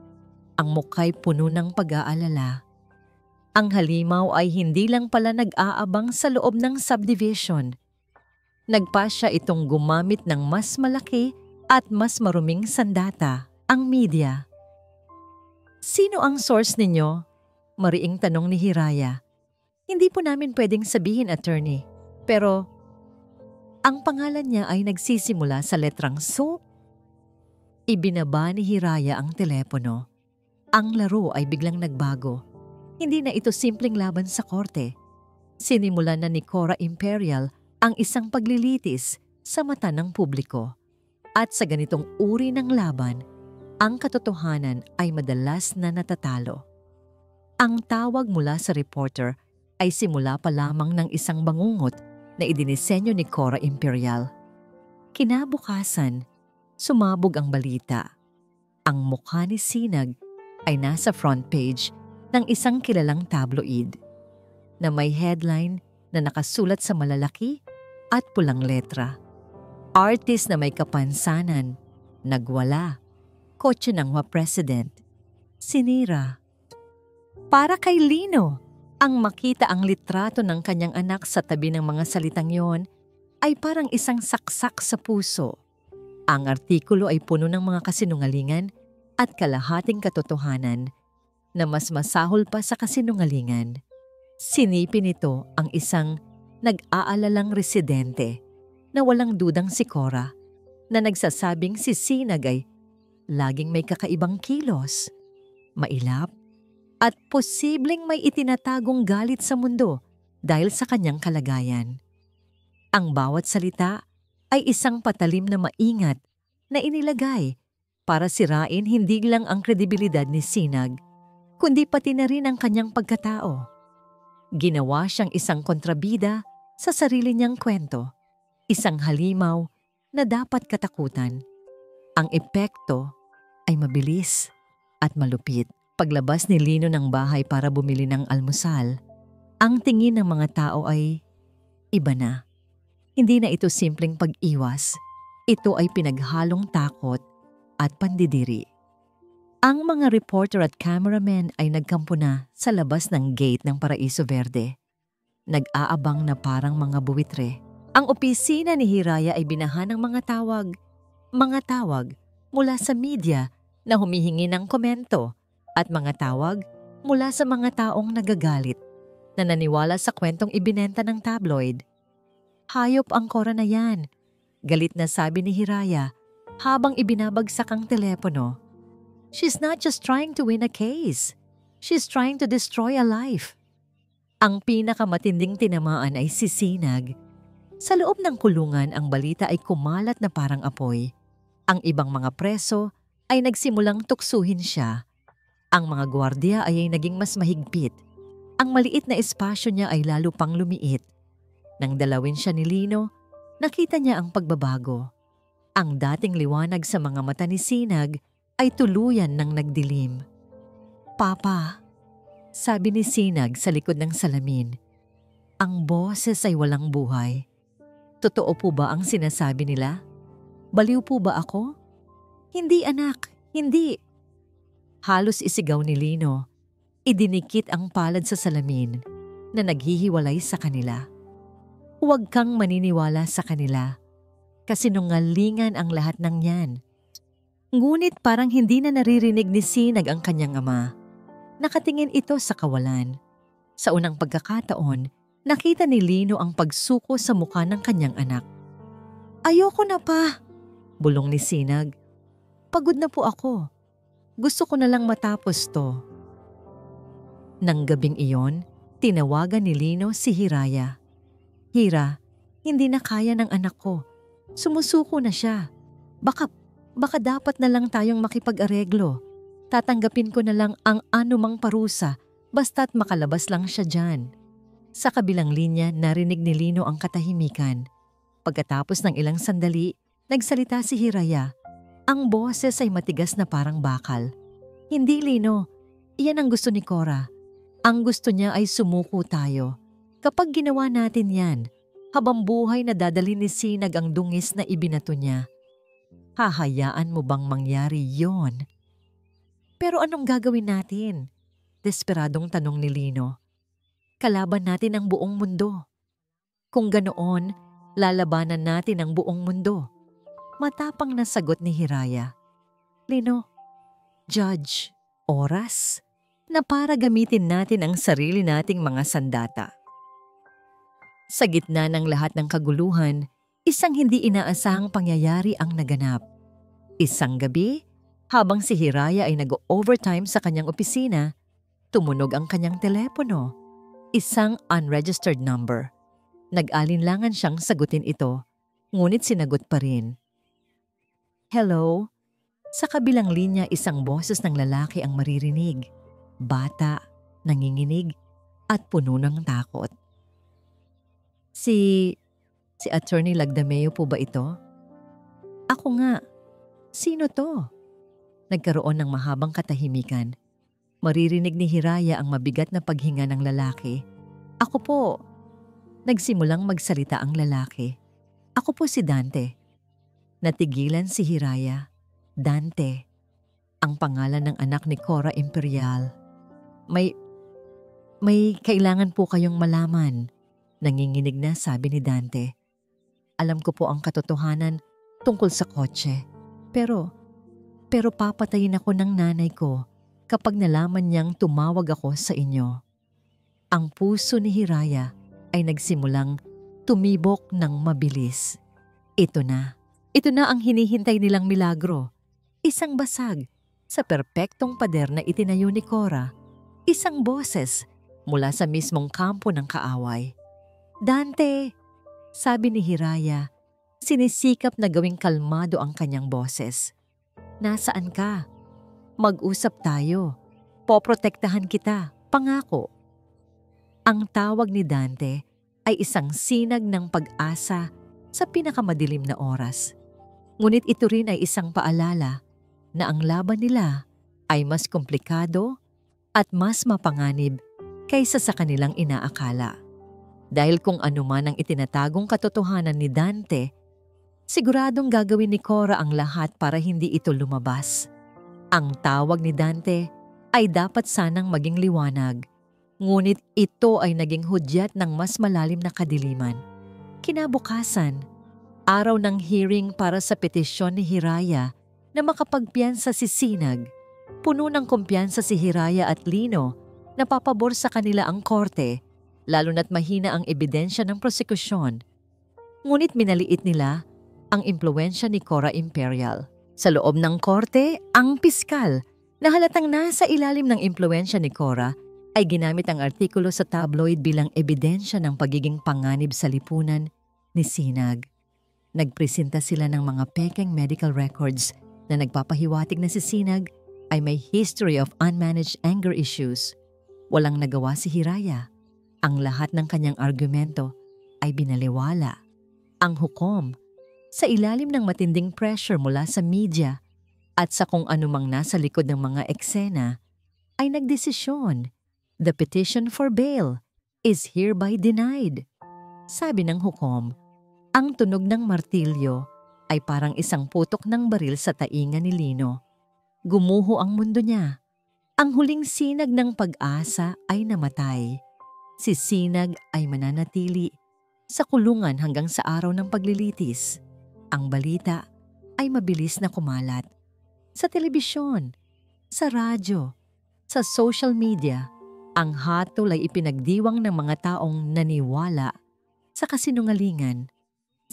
Ang mukha'y puno ng pag-aalala. Ang halimaw ay hindi lang pala nag-aabang sa loob ng subdivision. Nagpasya itong gumamit ng mas malaki at mas maruming sandata, ang media. Sino ang source ninyo? Mariing tanong ni Hiraya. Hindi po namin pwedeng sabihin, attorney. Pero ang pangalan niya ay nagsisimula sa letrang So. Ibinaba ni Hiraya ang telepono. Ang laro ay biglang nagbago. Hindi na ito simpleng laban sa korte. Sinimulan na ni Cora Imperial ang isang paglilitis sa mata ng publiko. At sa ganitong uri ng laban, ang katotohanan ay madalas na natatalo. Ang tawag mula sa reporter ay simula pa lamang ng isang bangungot na idinisenyo ni Cora Imperial. Kinabukasan, sumabog ang balita. Ang mukha ni Sinag ay nasa front page ng isang kilalang tabloid na may headline na nakasulat sa malalaki at pulang letra. Artist na may kapansanan, nagwala, kotse ng president, sinira. Para kay Lino, ang makita ang litrato ng kanyang anak sa tabi ng mga salitang yon ay parang isang saksak sa puso. Ang artikulo ay puno ng mga kasinungalingan at kalahating katotohanan na mas masahol pa sa kasinungalingan. Sinipin nito ang isang nag-aalalang residente na walang dudang si Cora na nagsasabing si Sinag ay laging may kakaibang kilos, mailap, at posibleng may itinatagong galit sa mundo dahil sa kanyang kalagayan. Ang bawat salita ay isang patalim na maingat na inilagay para sirain hindi lang ang kredibilidad ni Sinag, kundi pati na rin ang kanyang pagkatao. Ginawa siyang isang kontrabida sa sarili niyang kwento, isang halimaw na dapat katakutan. Ang epekto ay mabilis at malupit. Paglabas ni Lino ng bahay para bumili ng almusal, ang tingin ng mga tao ay iba na. Hindi na ito simpleng pag-iwas. Ito ay pinaghalong takot at pandidiri. Ang mga reporter at cameraman ay nagkampo na sa labas ng gate ng Paraiso Verde. Nag-aabang na parang mga buwitre. Ang opisina ni Hiraya ay binahan ng mga tawag mula sa media na humihingi ng komento at mga tawag mula sa mga taong nagagalit na naniwala sa kwentong ibinenta ng tabloid. Hayop ang Cora na yan, galit na sabi ni Hiraya habang ibinabagsak ang telepono. She's not just trying to win a case. She's trying to destroy a life. Ang pinakamatinding tinamaan ay si Sinag. Sa loob ng kulungan, ang balita ay kumalat na parang apoy. Ang ibang mga preso ay nagsimulang tuksuhin siya. Ang mga gwardiya ay naging mas mahigpit. Ang maliit na espasyo niya ay lalo pang lumiit. Nang dalawin siya ni Lino, nakita niya ang pagbabago. Ang dating liwanag sa mga mata ni Sinag ay tuluyan ng nagdilim. Papa, sabi ni Sinag sa likod ng salamin, ang boses ay walang buhay. Totoo po ba ang sinasabi nila? Baliw po ba ako? Hindi anak, hindi. Halos isigaw ni Lino. Idinikit ang palad sa salamin na naghihiwalay sa kanila. Huwag kang maniniwala sa kanila. Kasinungalingan ang lahat ng yan. Ngunit parang hindi na naririnig ni Sinag ang kanyang ama. Nakatingin ito sa kawalan. Sa unang pagkakataon, nakita ni Lino ang pagsuko sa mukha ng kanyang anak. Ayoko na pa, bulong ni Sinag. Pagod na po ako. Gusto ko na lang matapos to. Nang gabing iyon, tinawagan ni Lino si Hiraya. Hira, hindi na kaya ng anak ko. Sumusuko na siya. Baka dapat na lang tayong makipag-areglo. Tatanggapin ko na lang ang anumang parusa basta't makalabas lang siya dyan. Sa kabilang linya, narinig ni Lino ang katahimikan. Pagkatapos ng ilang sandali, nagsalita si Hiraya. Ang boses ay matigas na parang bakal. Hindi, Lino. Iyan ang gusto ni Cora. Ang gusto niya ay sumuko tayo. Kapag ginawa natin yan, Habang buhay na dadalhin ni Sinag ang dungis na ibinato niya. Hahayaan mo bang mangyari yon? Pero anong gagawin natin? Desperadong tanong ni Lino. Kalaban natin ang buong mundo. Kung ganoon, lalabanan natin ang buong mundo. Matapang na sagot ni Hiraya. Lino, Judge, oras na para gamitin natin ang sarili nating mga sandata. Sa gitna ng lahat ng kaguluhan, isang hindi inaasahang pangyayari ang naganap. Isang gabi, habang si Hiraya ay nag-overtime sa kanyang opisina, tumunog ang kanyang telepono. Isang unregistered number. Nag-alinlangan siyang sagutin ito, ngunit sinagot pa rin. Hello? Sa kabilang linya, isang boses ng lalaki ang maririnig. Bata, nanginginig, at puno ng takot. Si Attorney Lagdameo po ba ito? Ako nga. Sino to? Nagkaroon ng mahabang katahimikan. Maririnig ni Hiraya ang mabigat na paghinga ng lalaki. Ako po. Nagsimulang magsalita ang lalaki. Ako po si Dante. Natigilan si Hiraya. Dante. Ang pangalan ng anak ni Cora Imperial. May kailangan po kayong malaman. Nanginginig na sabi ni Dante. Alam ko po ang katotohanan tungkol sa kotse. Pero papatayin ako ng nanay ko kapag nalaman niyang tumawag ako sa inyo. Ang puso ni Hiraya ay nagsimulang tumibok ng mabilis. Ito na ang hinihintay nilang milagro. Isang basag sa perpektong pader na itinayo ni Cora. Isang boses mula sa mismong kampo ng kaaway. Dante! Sabi ni Hiraya, sinisikap na gawing kalmado ang kanyang boses. Nasaan ka? Mag-usap tayo. Poprotektahan kita, pangako. Ang tawag ni Dante ay isang sinag ng pag-asa sa pinakamadilim na oras. Ngunit ito rin ay isang paalala na ang laban nila ay mas komplikado at mas mapanganib kaysa sa kanilang inaakala. Dahil kung ano man ang itinatagong katotohanan ni Dante, siguradong gagawin ni Cora ang lahat para hindi ito lumabas. Ang tawag ni Dante ay dapat sanang maging liwanag, ngunit ito ay naging hudyat ng mas malalim na kadiliman. Kinabukasan, araw ng hearing para sa petisyon ni Hiraya na makapagpiyansa si Sinag. Puno ng kumpiyansa si Hiraya at Lino na papabor sa kanila ang korte, lalo na't mahina ang ebidensya ng prosekusyon. Ngunit minaliit nila ang impluwensya ni Cora Imperial. Sa loob ng korte, ang piskal na halatang nasa ilalim ng impluwensya ni Cora ay ginamit ang artikulo sa tabloid bilang ebidensya ng pagiging panganib sa lipunan ni Sinag. Nagpresenta sila ng mga pekeng medical records na nagpapahiwatig na si Sinag ay may history of unmanaged anger issues. Walang nagawa si Hiraya. Ang lahat ng kanyang argumento ay binaliwala. Ang hukom, sa ilalim ng matinding pressure mula sa media at sa kung anumang nasa likod ng mga eksena, ay nagdesisyon. The petition for bail is hereby denied. Sabi ng hukom, ang tunog ng martilyo ay parang isang putok ng baril sa tainga ni Lino. Gumuho ang mundo niya. Ang huling sinag ng pag-asa ay namatay. Si Sinag ay mananatili sa kulungan hanggang sa araw ng paglilitis. Ang balita ay mabilis na kumalat. Sa telebisyon, sa radyo, sa social media, ang hatol ay ipinagdiwang ng mga taong naniwala sa kasinungalingan.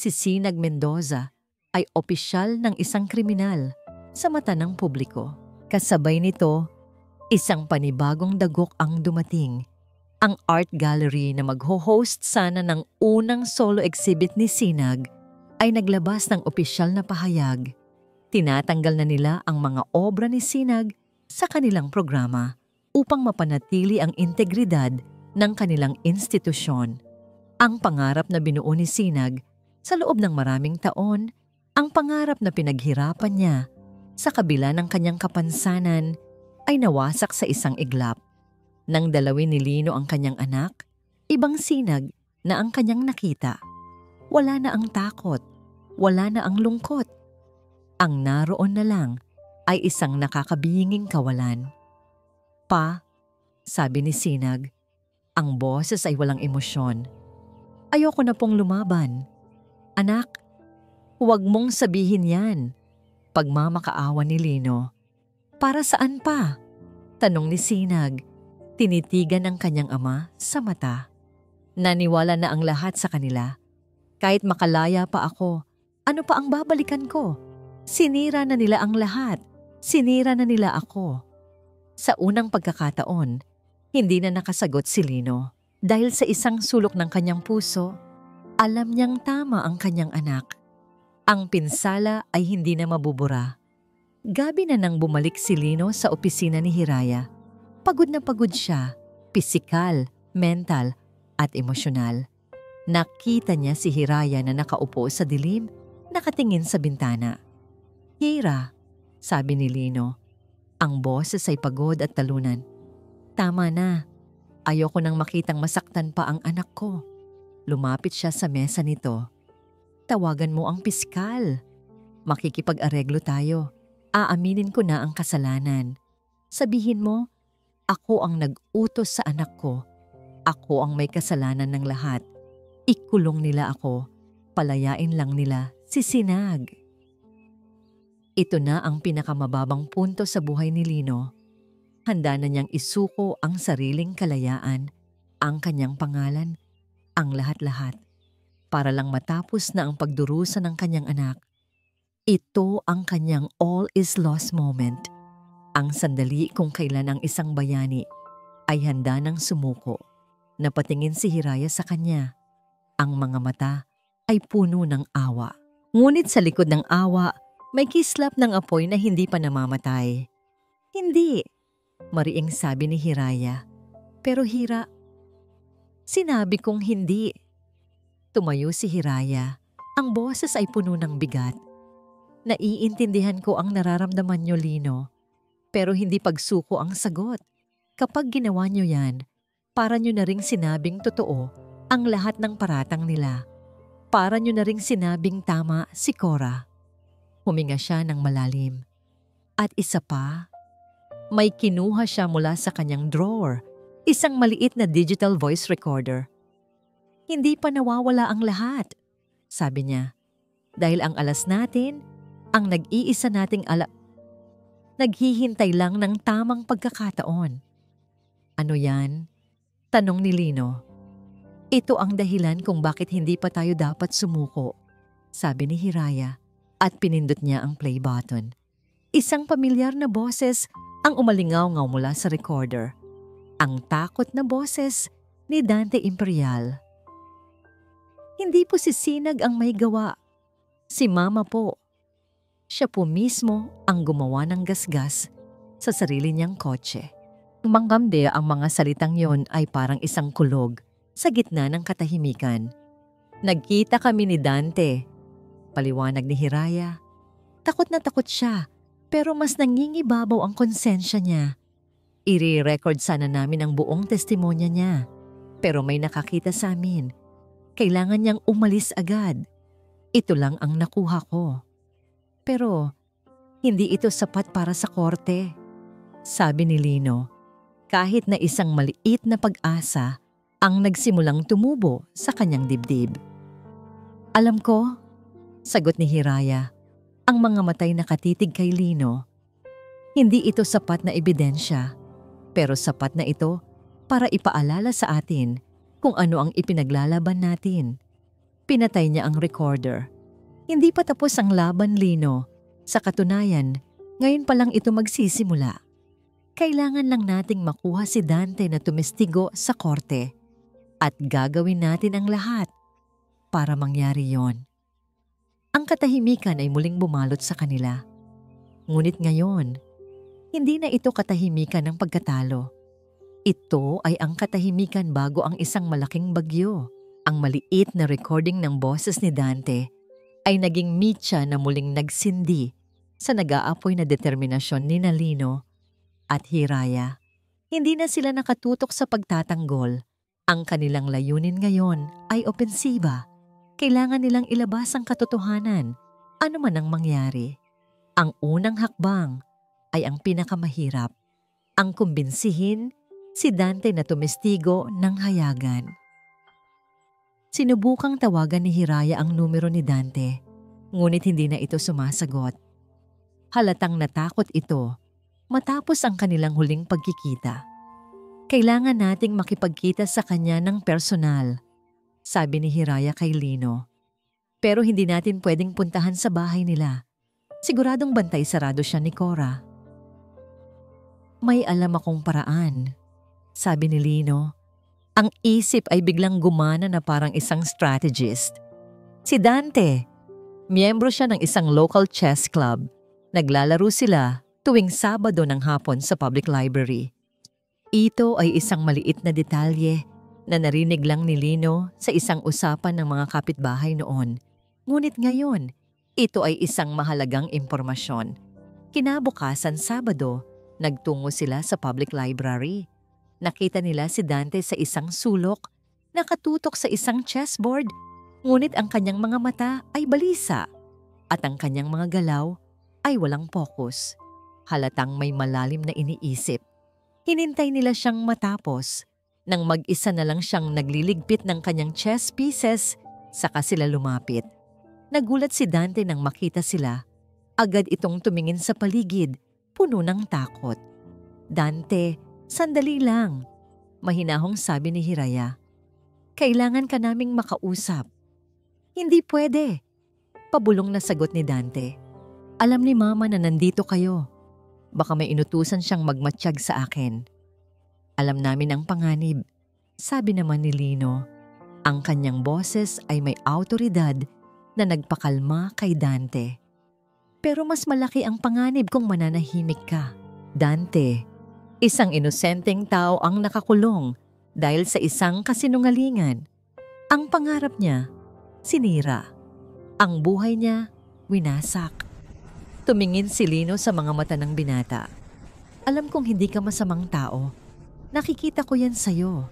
Si Sinag Mendoza ay opisyal ng isang kriminal sa mata ng publiko. Kasabay nito, isang panibagong dagok ang dumating. Ang art gallery na magho-host sana ng unang solo exhibit ni Sinag ay naglabas ng opisyal na pahayag. Tinatanggal na nila ang mga obra ni Sinag sa kanilang programa upang mapanatili ang integridad ng kanilang institusyon. Ang pangarap na binuo ni Sinag sa loob ng maraming taon, ang pangarap na pinaghirapan niya sa kabila ng kanyang kapansanan ay nawasak sa isang iglap. Nang dalawin ni Lino ang kanyang anak, ibang Sinag na ang kanyang nakita. Wala na ang takot, wala na ang lungkot. Ang naroon na lang ay isang nakakabihinging kawalan. Pa, sabi ni Sinag, ang boses ay walang emosyon. Ayoko na pong lumaban. Anak, huwag mong sabihin yan. Pagmamakaawa ni Lino. Para saan pa? Tanong ni Sinag, tinitigan ang kanyang ama sa mata. Naniwala na ang lahat sa kanila. Kahit makalaya pa ako, ano pa ang babalikan ko? Sinira na nila ang lahat. Sinira na nila ako. Sa unang pagkakataon, hindi na nakasagot si Lino. Dahil sa isang sulok ng kanyang puso, alam niyang tama ang kanyang anak. Ang pinsala ay hindi na mabubura. Gabi na nang bumalik si Lino sa opisina ni Hiraya. Pagod na pagod siya, pisikal, mental, at emosyonal. Nakita niya si Hiraya na nakaupo sa dilim, nakatingin sa bintana. Hira, sabi ni Lino. Ang boses ay pagod at talunan. Tama na. Ayoko nang makitang masaktan pa ang anak ko. Lumapit siya sa mesa nito. Tawagan mo ang piskal. Makikipag-areglo tayo. Aaminin ko na ang kasalanan. Sabihin mo, ako ang nag-utos sa anak ko. Ako ang may kasalanan ng lahat. Ikulong nila ako. Palayain lang nila si Sinag. Ito na ang pinakamababang punto sa buhay ni Lino. Handa na niyang isuko ang sariling kalayaan, ang kanyang pangalan, ang lahat-lahat, para lang matapos na ang pagdurusa ng kanyang anak. Ito ang kanyang all is lost moment. Ang sandali kung kailan ang isang bayani ay handa ng sumuko. Napatingin si Hiraya sa kanya. Ang mga mata ay puno ng awa. Ngunit sa likod ng awa, may kislap ng apoy na hindi pa namamatay. Hindi, mariing sabi ni Hiraya. Pero Hira, sinabi kong hindi. Tumayo si Hiraya. Ang boses ay puno ng bigat. Naiintindihan ko ang nararamdaman niyo, Lino. Pero hindi pagsuko ang sagot. Kapag ginawa niyo yan, para niyo na ring sinabing totoo ang lahat ng paratang nila. Para niyo na ring sinabing tama si Cora. Huminga siya ng malalim. At isa pa, may kinuha siya mula sa kanyang drawer, isang maliit na digital voice recorder. Hindi pa nawawala ang lahat, sabi niya. Dahil ang alas natin, ang nag-iisa nating naghihintay lang ng tamang pagkakataon. Ano yan? Tanong ni Lino. Ito ang dahilan kung bakit hindi pa tayo dapat sumuko, sabi ni Hiraya at pinindot niya ang play button. Isang pamilyar na boses ang umalingaw-ngaw mula sa recorder. Ang takot na boses ni Dante Imperial. Hindi po si Sinag ang may gawa. Si Mama po. Siya po mismo ang gumawa ng gasgas sa sarili niyang kotse. Manggamde ang mga salitang yon ay parang isang kulog sa gitna ng katahimikan. Nagkita kami ni Dante. Paliwanag ni Hiraya. Takot na takot siya, pero mas nangingibabaw ang konsensya niya. I-record sana namin ang buong testimonya niya, pero may nakakita sa amin. Kailangan niyang umalis agad. Ito lang ang nakuha ko. Pero hindi ito sapat para sa korte, sabi ni Lino. Kahit na isang maliit na pag-asa ang nagsimulang tumubo sa kanyang dibdib. Alam ko, sagot ni Hiraya, ang mga matay nakatitig kay Lino. Hindi ito sapat na ebidensya, pero sapat na ito para ipaalala sa atin kung ano ang ipinaglalaban natin. Pinatay niya ang recorder. Hindi pa tapos ang laban, Lino. Sa katunayan, ngayon pa lang ito magsisimula. Kailangan lang nating makuha si Dante na tumestigo sa korte. At gagawin natin ang lahat para mangyari yon. Ang katahimikan ay muling bumalot sa kanila. Ngunit ngayon, hindi na ito katahimikan ng pagkatalo. Ito ay ang katahimikan bago ang isang malaking bagyo. Ang maliit na recording ng boses ni Dante ay naging mitya na muling nagsindi sa nag-aapoy na determinasyon ni Lino at Hiraya. Hindi na sila nakatutok sa pagtatanggol. Ang kanilang layunin ngayon ay opensiba. Kailangan nilang ilabas ang katotohanan, ano man ang mangyari. Ang unang hakbang ay ang pinakamahirap, ang kumbinsihin si Dante na tumestigo ng hayagan. Sinubukang tawagan ni Hiraya ang numero ni Dante, ngunit hindi na ito sumasagot. Halatang natakot ito matapos ang kanilang huling pagkikita. Kailangan nating makipagkita sa kanya ng personal, sabi ni Hiraya kay Lino. Pero hindi natin pwedeng puntahan sa bahay nila. Siguradong bantay sarado siya ni Cora. May alam akong paraan, sabi ni Lino. Ang isip ay biglang gumana na parang isang strategist. Si Dante, miyembro siya ng isang local chess club. Naglalaro sila tuwing Sabado ng hapon sa public library. Ito ay isang maliit na detalye na narinig lang ni Lino sa isang usapan ng mga kapitbahay noon. Ngunit ngayon, ito ay isang mahalagang impormasyon. Kinabukasan Sabado, nagtungo sila sa public library. Nakita nila si Dante sa isang sulok, nakatutok sa isang chessboard, ngunit ang kanyang mga mata ay balisa at ang kanyang mga galaw ay walang focus. Halatang may malalim na iniisip. Hinintay nila siyang matapos. Nang mag-isa na lang siyang nagliligpit ng kanyang chess pieces, saka sila lumapit. Nagulat si Dante nang makita sila. Agad itong tumingin sa paligid, puno ng takot. Dante, sandali lang, mahinahong sabi ni Hiraya. Kailangan ka naming makausap. Hindi pwede, pabulong na sagot ni Dante. Alam ni Mama na nandito kayo. Baka may inutusan siyang magmatsyag sa akin. Alam namin ang panganib, sabi naman ni Lino. Ang kanyang boses ay may awtoridad na nagpakalma kay Dante. Pero mas malaki ang panganib kung mananahimik ka. Dante, isang inosenteng tao ang nakakulong dahil sa isang kasinungalingan. Ang pangarap niya, sinira. Ang buhay niya, winasak. Tumingin si Lino sa mga mata ng binata. Alam kong hindi ka masamang tao. Nakikita ko yan sa'yo.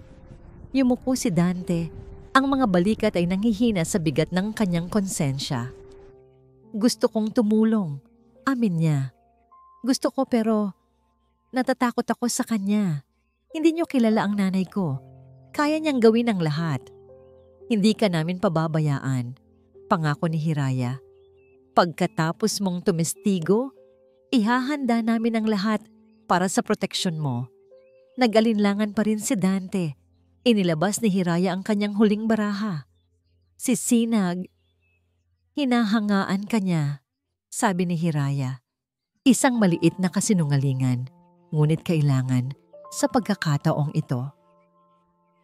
Yumuko si Dante. Ang mga balikat ay nanghihina sa bigat ng kanyang konsensya. Gusto kong tumulong. Amin niya. Gusto ko pero natatakot ako sa kanya. Hindi niyo kilala ang nanay ko. Kaya niyang gawin ang lahat. Hindi ka namin pababayaan. Pangako ni Hiraya. Pagkatapos mong tumestigo, ihahanda namin ang lahat para sa proteksyon mo. Nag-alinlangan pa rin si Dante. Inilabas ni Hiraya ang kanyang huling baraha. Si Sinag, hinahangaan ka niya, sabi ni Hiraya. Isang maliit na kasinungalingan, ngunit kailangan sa pagkakataong ito.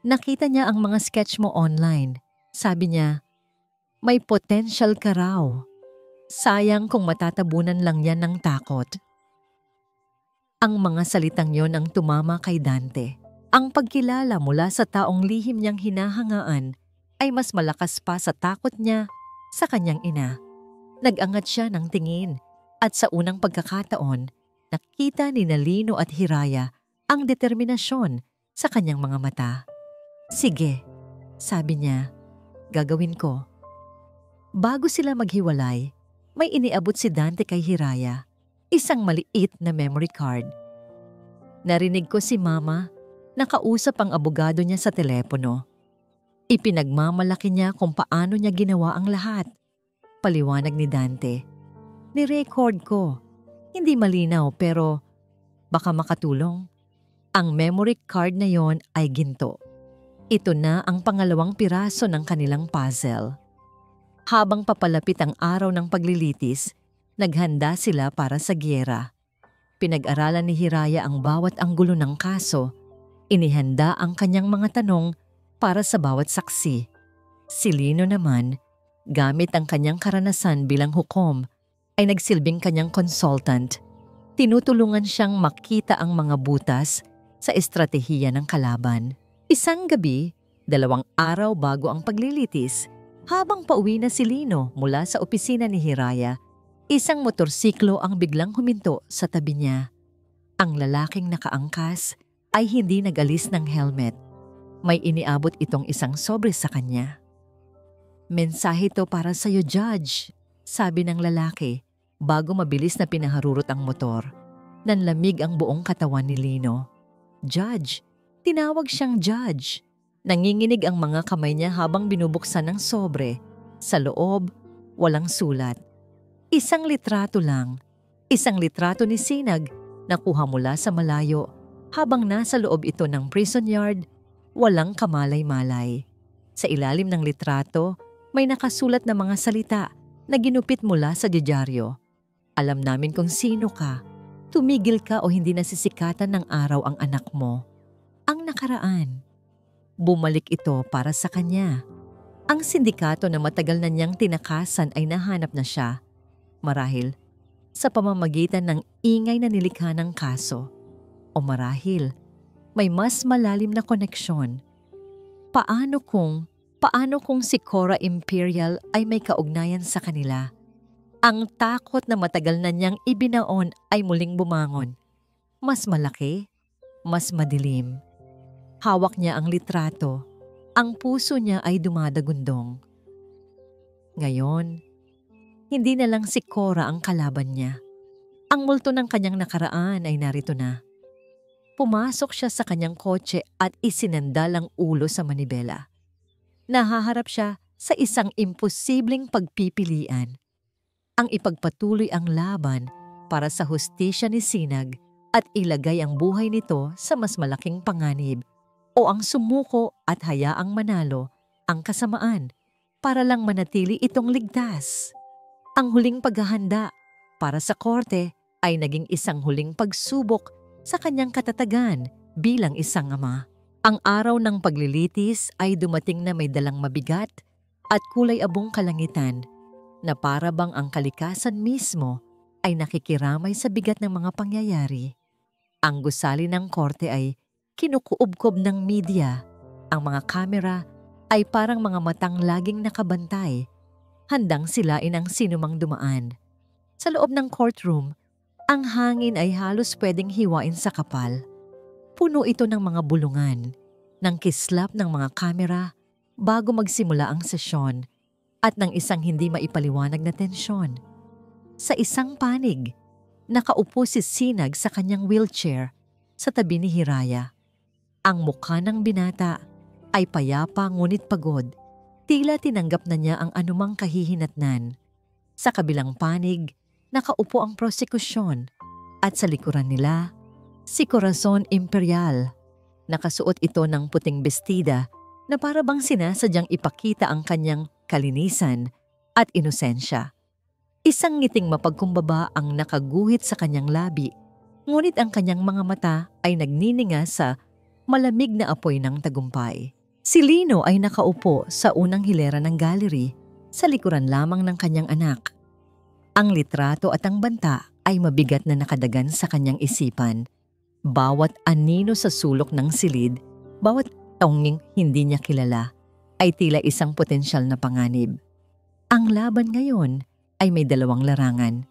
Nakita niya ang mga sketch mo online. Sabi niya, may potential ka raw. Sayang kung matatabunan lang yan ng takot. Ang mga salitang yon ang tumama kay Dante. Ang pagkilala mula sa taong lihim niyang hinahangaan ay mas malakas pa sa takot niya sa kanyang ina. Nag-angat siya ng tingin at sa unang pagkakataon, nakita ni Lino at Hiraya ang determinasyon sa kanyang mga mata. Sige, sabi niya, gagawin ko. Bago sila maghiwalay, may iniabot si Dante kay Hiraya, isang maliit na memory card. Narinig ko si Mama, nakausap ang abogado niya sa telepono. Ipinagmamalaki niya kung paano niya ginawa ang lahat. Paliwanag ni Dante. Ni-record ko. Hindi malinaw pero baka makatulong. Ang memory card na yon ay ginto. Ito na ang pangalawang piraso ng kanilang puzzle. Habang papalapit ang araw ng paglilitis, naghanda sila para sa giyera. Pinag-aralan ni Hiraya ang bawat anggulo ng kaso. Inihanda ang kanyang mga tanong para sa bawat saksi. Si Lino naman, gamit ang kanyang karanasan bilang hukom, ay nagsilbing kanyang consultant. Tinutulungan siyang makita ang mga butas sa estratehiya ng kalaban. Isang gabi, 2 araw bago ang paglilitis, habang pauwi na si Lino mula sa opisina ni Hiraya, isang motorsiklo ang biglang huminto sa tabi niya. Ang lalaking nakaangkas ay hindi nag-alis ng helmet. May iniabot itong isang sobre sa kanya. Mensahe to para sa'yo, Judge, sabi ng lalaki bago mabilis na pinaharurot ang motor. Nanlamig ang buong katawan ni Lino. Judge, tinawag siyang Judge. Nanginginig ang mga kamay niya habang binubuksan ng sobre. Sa loob, walang sulat. Isang litrato lang. Isang litrato ni Sinag na kuha mula sa malayo habang nasa loob ito ng prison yard, walang kamalay-malay. Sa ilalim ng litrato, may nakasulat na mga salita na ginupit mula sa diaryo. Alam namin kung sino ka. Tumigil ka o hindi nasisikatan ng araw ang anak mo. Ang nakaraan. Bumalik ito para sa kanya. Ang sindikato na matagal na niyang tinakasan ay nahanap na siya. Marahil, sa pamamagitan ng ingay na nilikha ng kaso. O marahil, may mas malalim na koneksyon. Paano kung si Cora Imperial ay may kaugnayan sa kanila? Ang takot na matagal na niyang ibinaon ay muling bumangon. Mas malaki, mas madilim. Hawak niya ang litrato. Ang puso niya ay dumadagundong. Ngayon, hindi na lang si Cora ang kalaban niya. Ang multo ng kanyang nakaraan ay narito na. Pumasok siya sa kanyang kotse at isinandal ang ulo sa manibela. Nahaharap siya sa isang imposibleng pagpipilian. Ang ipagpatuloy ang laban para sa hustisya ni Sinag at ilagay ang buhay nito sa mas malaking panganib o ang sumuko at hayaang manalo ang kasamaan para lang manatili itong ligtas. Ang huling paghahanda para sa korte ay naging isang huling pagsubok sa kanyang katatagan bilang isang ama. Ang araw ng paglilitis ay dumating na may dalang mabigat at kulay abong kalangitan na para bang ang kalikasan mismo ay nakikiramay sa bigat ng mga pangyayari. Ang gusali ng korte ay kinukuubkob ng media. Ang mga kamera ay parang mga matang laging nakabantay, handang silain ang sinumang dumaan. Sa loob ng courtroom, ang hangin ay halos pwedeng hiwain sa kapal. Puno ito ng mga bulungan, ng kislap ng mga kamera bago magsimula ang sesyon at ng isang hindi maipaliwanag na tensyon. Sa isang panig, nakaupo si Sinag sa kanyang wheelchair sa tabi ni Hiraya. Ang mukha ng binata ay payapa ngunit pagod. Tila tinanggap na niya ang anumang kahihinatnan. Sa kabilang panig, nakaupo ang prosekusyon at sa likuran nila, si Corazon Imperial. Nakasuot ito ng puting bestida na para bang sinasadyang ipakita ang kanyang kalinisan at inosensya. Isang ngiting mapagkumbaba ang nakaguhit sa kanyang labi, ngunit ang kanyang mga mata ay nagnininga sa malamig na apoy ng tagumpay. Si Lino ay nakaupo sa unang hilera ng gallery, sa likuran lamang ng kanyang anak. Ang litrato at ang banta ay mabigat na nakadagan sa kanyang isipan. Bawat anino sa sulok ng silid, bawat tonging hindi niya kilala, ay tila isang potensyal na panganib. Ang laban ngayon ay may dalawang larangan.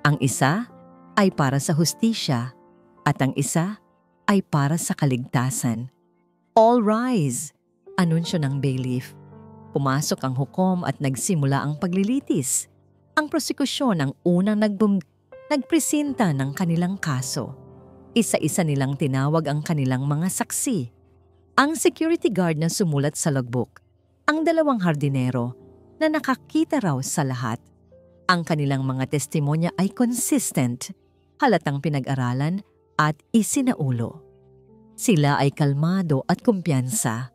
Ang isa ay para sa hustisya at ang isa ay para sa kaligtasan. All rise! Anunsyo ng bailiff. Pumasok ang hukom at nagsimula ang paglilitis. Ang prosekusyon ang unang nagpresenta ng kanilang kaso. Isa-isa nilang tinawag ang kanilang mga saksi. Ang security guard na sumulat sa logbook. Ang dalawang hardinero na nakakita raw sa lahat. Ang kanilang mga testimonya ay consistent, halatang pinag-aralan at isinaulo. Sila ay kalmado at kumpiyansa.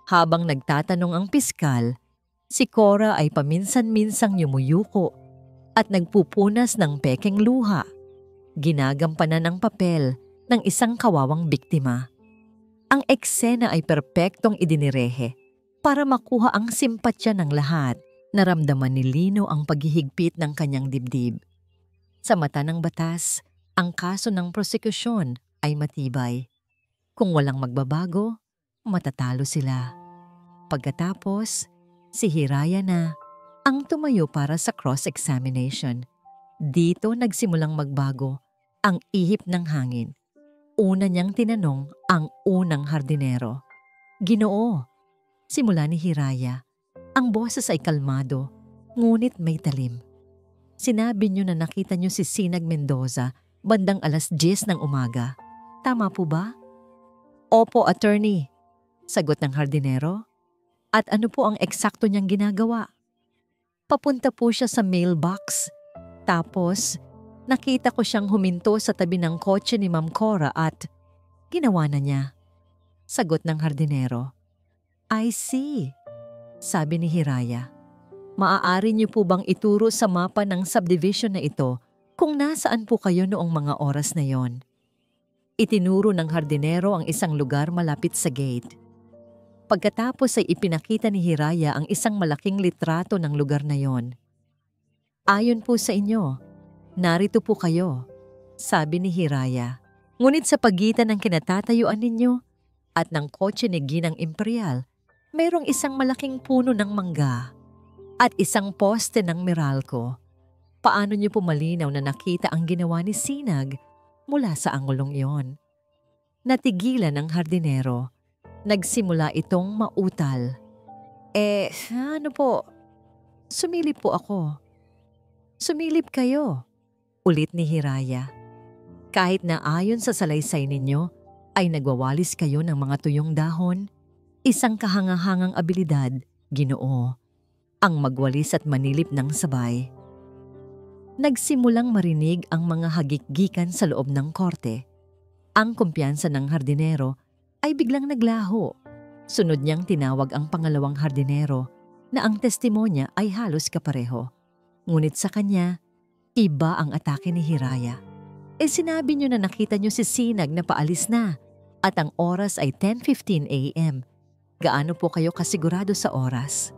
Habang nagtatanong ang piskal, si Cora ay paminsan-minsang yumuyuko at nagpupunas ng pekeng luha. Ginagampanan ng papel ng isang kawawang biktima. Ang eksena ay perpektong idinirehe para makuha ang simpatya ng lahat. Naramdaman ni Lino ang paghihigpit ng kanyang dibdib. Sa mata ng batas, ang kaso ng prosekusyon ay matibay. Kung walang magbabago, matatalo sila. Pagkatapos, si Hiraya na ang tumayo para sa cross-examination. Dito nagsimulang magbago ang ihip ng hangin. Una niyang tinanong ang unang hardinero. "Ginoo," simula ni Hiraya, Ang boses ay kalmado, ngunit may talim. Sinabi niyo na nakita niyo si Sinag Mendoza bandang 10:00 ng umaga. Tama po ba? Opo, attorney, sagot ng hardinero. At ano po ang eksakto niyang ginagawa? Papunta po siya sa mailbox. Tapos, nakita ko siyang huminto sa tabi ng kotse ni Ma'am Cora at ginawa na niya. Sagot ng hardinero. I see, sabi ni Hiraya. Maaari niyo po bang ituro sa mapa ng subdivision na ito kung nasaan po kayo noong mga oras na yon? Itinuro ng hardinero ang isang lugar malapit sa gate. Pagkatapos ay ipinakita ni Hiraya ang isang malaking litrato ng lugar na yon. Ayon po sa inyo, narito po kayo, sabi ni Hiraya. Ngunit sa pagitan ng kinatatayuan ninyo at ng kotse ni Ginang Imperial, mayroong isang malaking puno ng mangga at isang poste ng Meralco. Paano niyo po malinaw na nakita ang ginawa ni Sinag mula sa angulong iyon? Natigilan ng hardinero. Nagsimula itong mautal. Ano po? Sumilip po ako. Sumilip kayo, ulit ni Hiraya. Kahit na ayon sa salaysay ninyo, ay nagwawalis kayo ng mga tuyong dahon, isang kahangahangang abilidad, Ginoo, ang magwalis at manilip ng sabay. Nagsimulang marinig ang mga hagikgikan sa loob ng korte. Ang kumpiyansa ng hardinero ay biglang naglaho. Sunod niyang tinawag ang pangalawang hardinero na ang testimonya ay halos kapareho. Ngunit sa kanya, iba ang atake ni Hiraya. Sinabi niyo na nakita niyo si Sinag na paalis na at ang oras ay 10:15 a.m. Gaano po kayo kasigurado sa oras?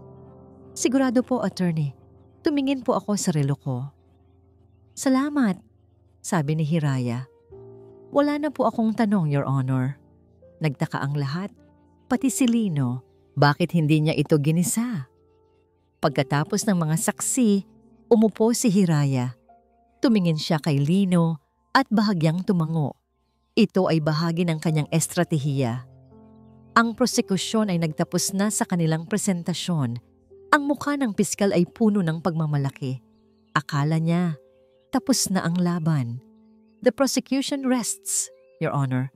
Sigurado po, attorney. Tumingin po ako sa relo ko. Salamat, sabi ni Hiraya. Wala na po akong tanong, Your Honor. Nagtaka ang lahat, pati si Lino. Bakit hindi niya ito ginisa? Pagkatapos ng mga saksi, umupo si Hiraya. Tumingin siya kay Lino at bahagyang tumango. Ito ay bahagi ng kanyang estratehiya. Ang prosekusyon ay nagtapos na sa kanilang presentasyon. Ang mukha ng piskal ay puno ng pagmamalaki. Akala niya, tapos na ang laban. The prosecution rests, Your Honor.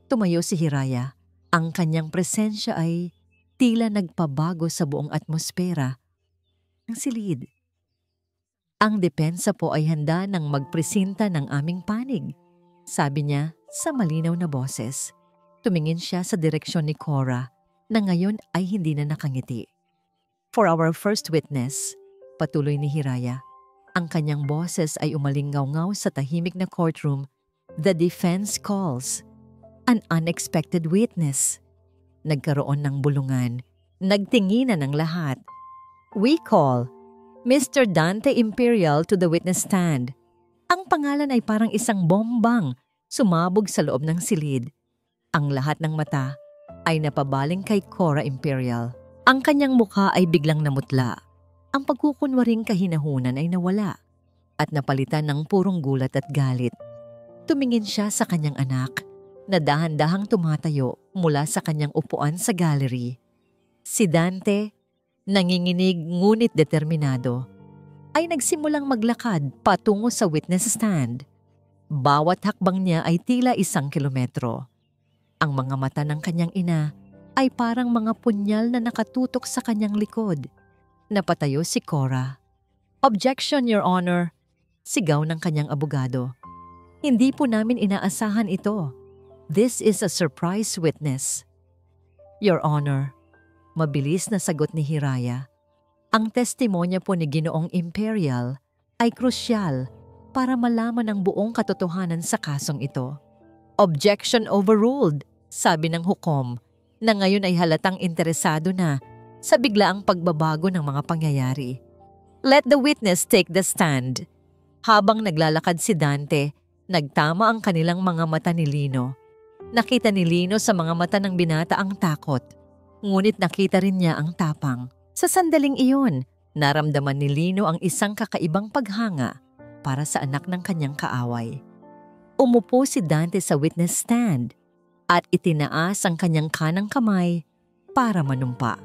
Tumayo si Hiraya. Ang kanyang presensya ay tila nagpabago sa buong atmosfera. Ang silid. Ang depensa po ay handa nang magpresinta ng aming panig, sabi niya sa malinaw na boses. Tumingin siya sa direksyon ni Cora na ngayon ay hindi na nakangiti. For our first witness, patuloy ni Hiraya, ang kanyang boses ay umalingaw-ngaw sa tahimik na courtroom. The defense calls an unexpected witness. Nagkaroon ng bulungan. Nagtinginan ng lahat. We call Mr. Dante Imperial to the witness stand. Ang pangalan ay parang isang bombang sumabog sa loob ng silid. Ang lahat ng mata ay napabaling kay Cora Imperial. Ang kanyang mukha ay biglang namutla. Ang pagkukunwaring kahinahunan ay nawala at napalitan ng purong gulat at galit. Tumingin siya sa kanyang anak na dahan-dahang tumatayo mula sa kanyang upuan sa gallery. Si Dante, nanginginig ngunit determinado, ay nagsimulang maglakad patungo sa witness stand. Bawat hakbang niya ay tila 1 kilometro. Ang mga mata ng kanyang ina ay parang mga punyal na nakatutok sa kanyang likod. Napatayo si Cora. Objection, Your Honor, sigaw ng kanyang abogado. Hindi po namin inaasahan ito. This is a surprise witness. Your Honor, mabilis na sagot ni Hiraya. Ang testimonya po ni Ginoong Imperial ay krusyal para malaman ang buong katotohanan sa kasong ito. Objection overruled, sabi ng hukom, na ngayon ay halatang interesado na sa biglaang pagbabago ng mga pangyayari. Let the witness take the stand. Habang naglalakad si Dante, nagtama ang kanilang mga mata ni Lino. Nakita ni Lino sa mga mata ng binata ang takot, ngunit nakita rin niya ang tapang. Sa sandaling iyon, naramdaman ni Lino ang isang kakaibang paghanga para sa anak ng kanyang kaaway. Umupo si Dante sa witness stand at itinaas ang kanyang kanang kamay para manumpa.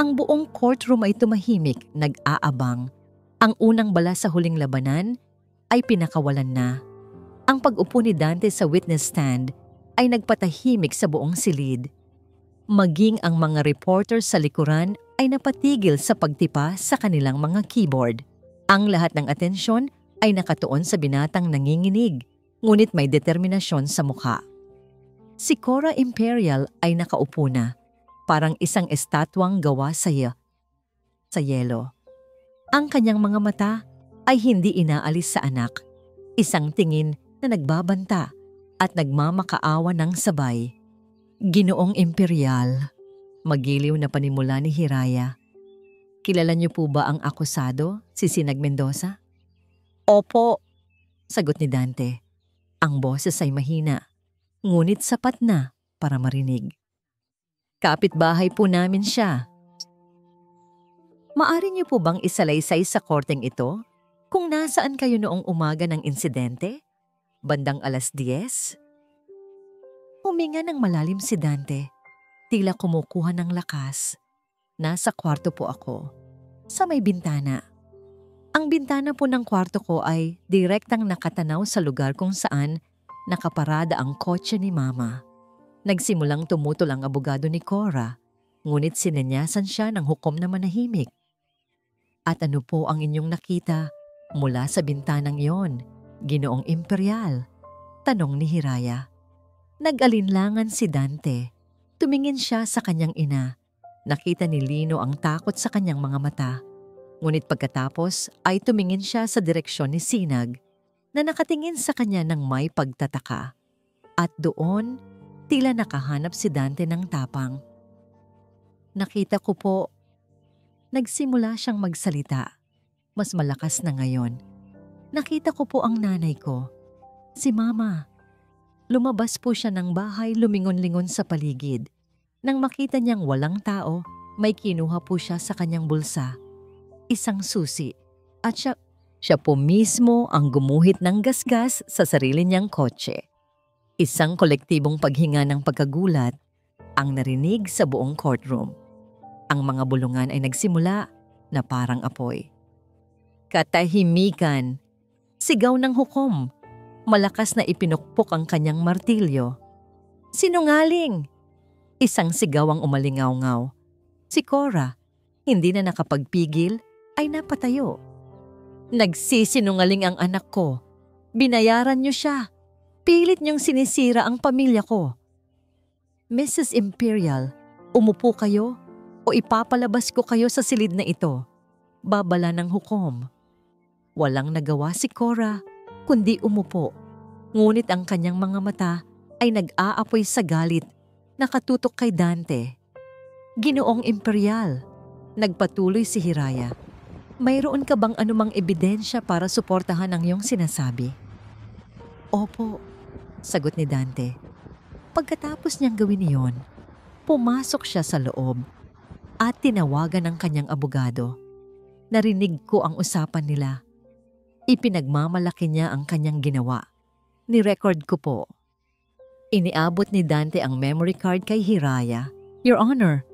Ang buong courtroom ay tumahimik, nag-aabang. Ang unang bala sa huling labanan ay pinakawalan na. Ang pag-upo ni Dante sa witness stand ay nagpatahimik sa buong silid. Maging ang mga reporter sa likuran ay napatigil sa pagtipa sa kanilang mga keyboard. Ang lahat ng atensyon ay nakatuon sa binatang nanginginig, ngunit may determinasyon sa mukha. Si Cora Imperial ay nakaupo na, parang isang estatwang gawa sa yelo. Ang kanyang mga mata ay hindi inaalis sa anak, isang tingin na nagbabanta at nagmamakaawa ng sabay. Ginoong Imperial, magiliw na panimula ni Hiraya. Kilala niyo po ba ang akusado, si Sinag Mendoza? Opo, sagot ni Dante. Ang boses ay mahina, ngunit sapat na para marinig. Kapitbahay po namin siya. Maari niyo po bang isalaysay sa korteng ito kung nasaan kayo noong umaga ng insidente? Bandang 10:00? Huminga ng malalim si Dante. Tila kumukuha ng lakas. Nasa kwarto po ako, sa may bintana. Ang bintana po ng kwarto ko ay direktang nakatanaw sa lugar kung saan nakaparada ang kotse ni Mama. Nagsimulang tumutol ang abogado ni Cora, ngunit sinenyasan siya ng hukom na manahimik. At ano po ang inyong nakita mula sa bintanang yon, Ginoong Imperial? Tanong ni Hiraya. Nag-alinlangan si Dante. Tumingin siya sa kanyang ina. Nakita ni Lino ang takot sa kanyang mga mata. Ngunit pagkatapos ay tumingin siya sa direksyon ni Sinag na nakatingin sa kanya ng may pagtataka. At doon, tila nakahanap si Dante ng tapang. Nakita ko po. Nagsimula siyang magsalita. Mas malakas na ngayon. Nakita ko po ang nanay ko. Si Mama. Lumabas po siya ng bahay, lumingon-lingon sa paligid. Nang makita niyang walang tao, may kinuha po siya sa kanyang bulsa. Isang susi. At siya po mismo ang gumuhit ng gasgas sa sarili niyang kotse. Isang kolektibong paghinga ng pagkagulat ang narinig sa buong courtroom. Ang mga bulungan ay nagsimula na parang apoy. Katahimikan. Sigaw ng hukom. Malakas na ipinukpok ang kanyang martilyo. Sinungaling! Isang sigaw ang umalingaw-ngaw. Si Cora, hindi na nakapagpigil, ay napatayo. Nagsisinungaling ang anak ko. Binayaran niyo siya. Pilit niyong sinisira ang pamilya ko. Mrs. Imperial, umupo kayo o ipapalabas ko kayo sa silid na ito. Babala ng hukom. Walang nagawa si Cora, kundi umupo. Ngunit ang kanyang mga mata ay nag-aapoy sa galit, nakatutok kay Dante. Ginoong Imperial, nagpatuloy si Hiraya. Mayroon ka bang anumang ebidensya para suportahan ang iyong sinasabi? Opo, sagot ni Dante. Pagkatapos niyang gawin iyon, pumasok siya sa loob at tinawagan ang kanyang abogado. Narinig ko ang usapan nila. Ipinagmamalaki niya ang kanyang ginawa. Ni-record ko po. Iniabot ni Dante ang memory card kay Hiraya. Your Honor,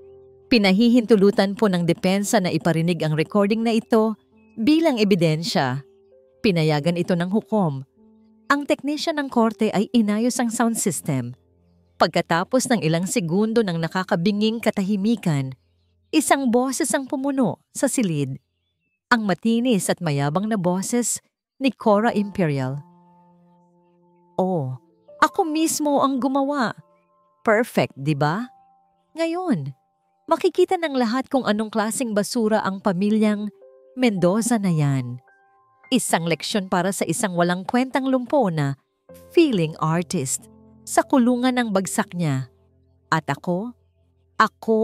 pinahihintulutan po ng depensa na iparinig ang recording na ito bilang ebidensya. Pinayagan ito ng hukom. Ang teknisyan ng korte ay inayos ang sound system. Pagkatapos ng ilang segundo ng nakakabinging katahimikan, isang boses ang pumuno sa silid. Ang matinis at mayabang na boses ni Cora Imperial. Oh, ako mismo ang gumawa. Perfect, di ba? Ngayon, makikita ng lahat kung anong klaseng basura ang pamilyang Mendoza na yan. Isang leksyon para sa isang walang kwentang lumpo na feeling artist sa kulungan ng bagsak niya. At ako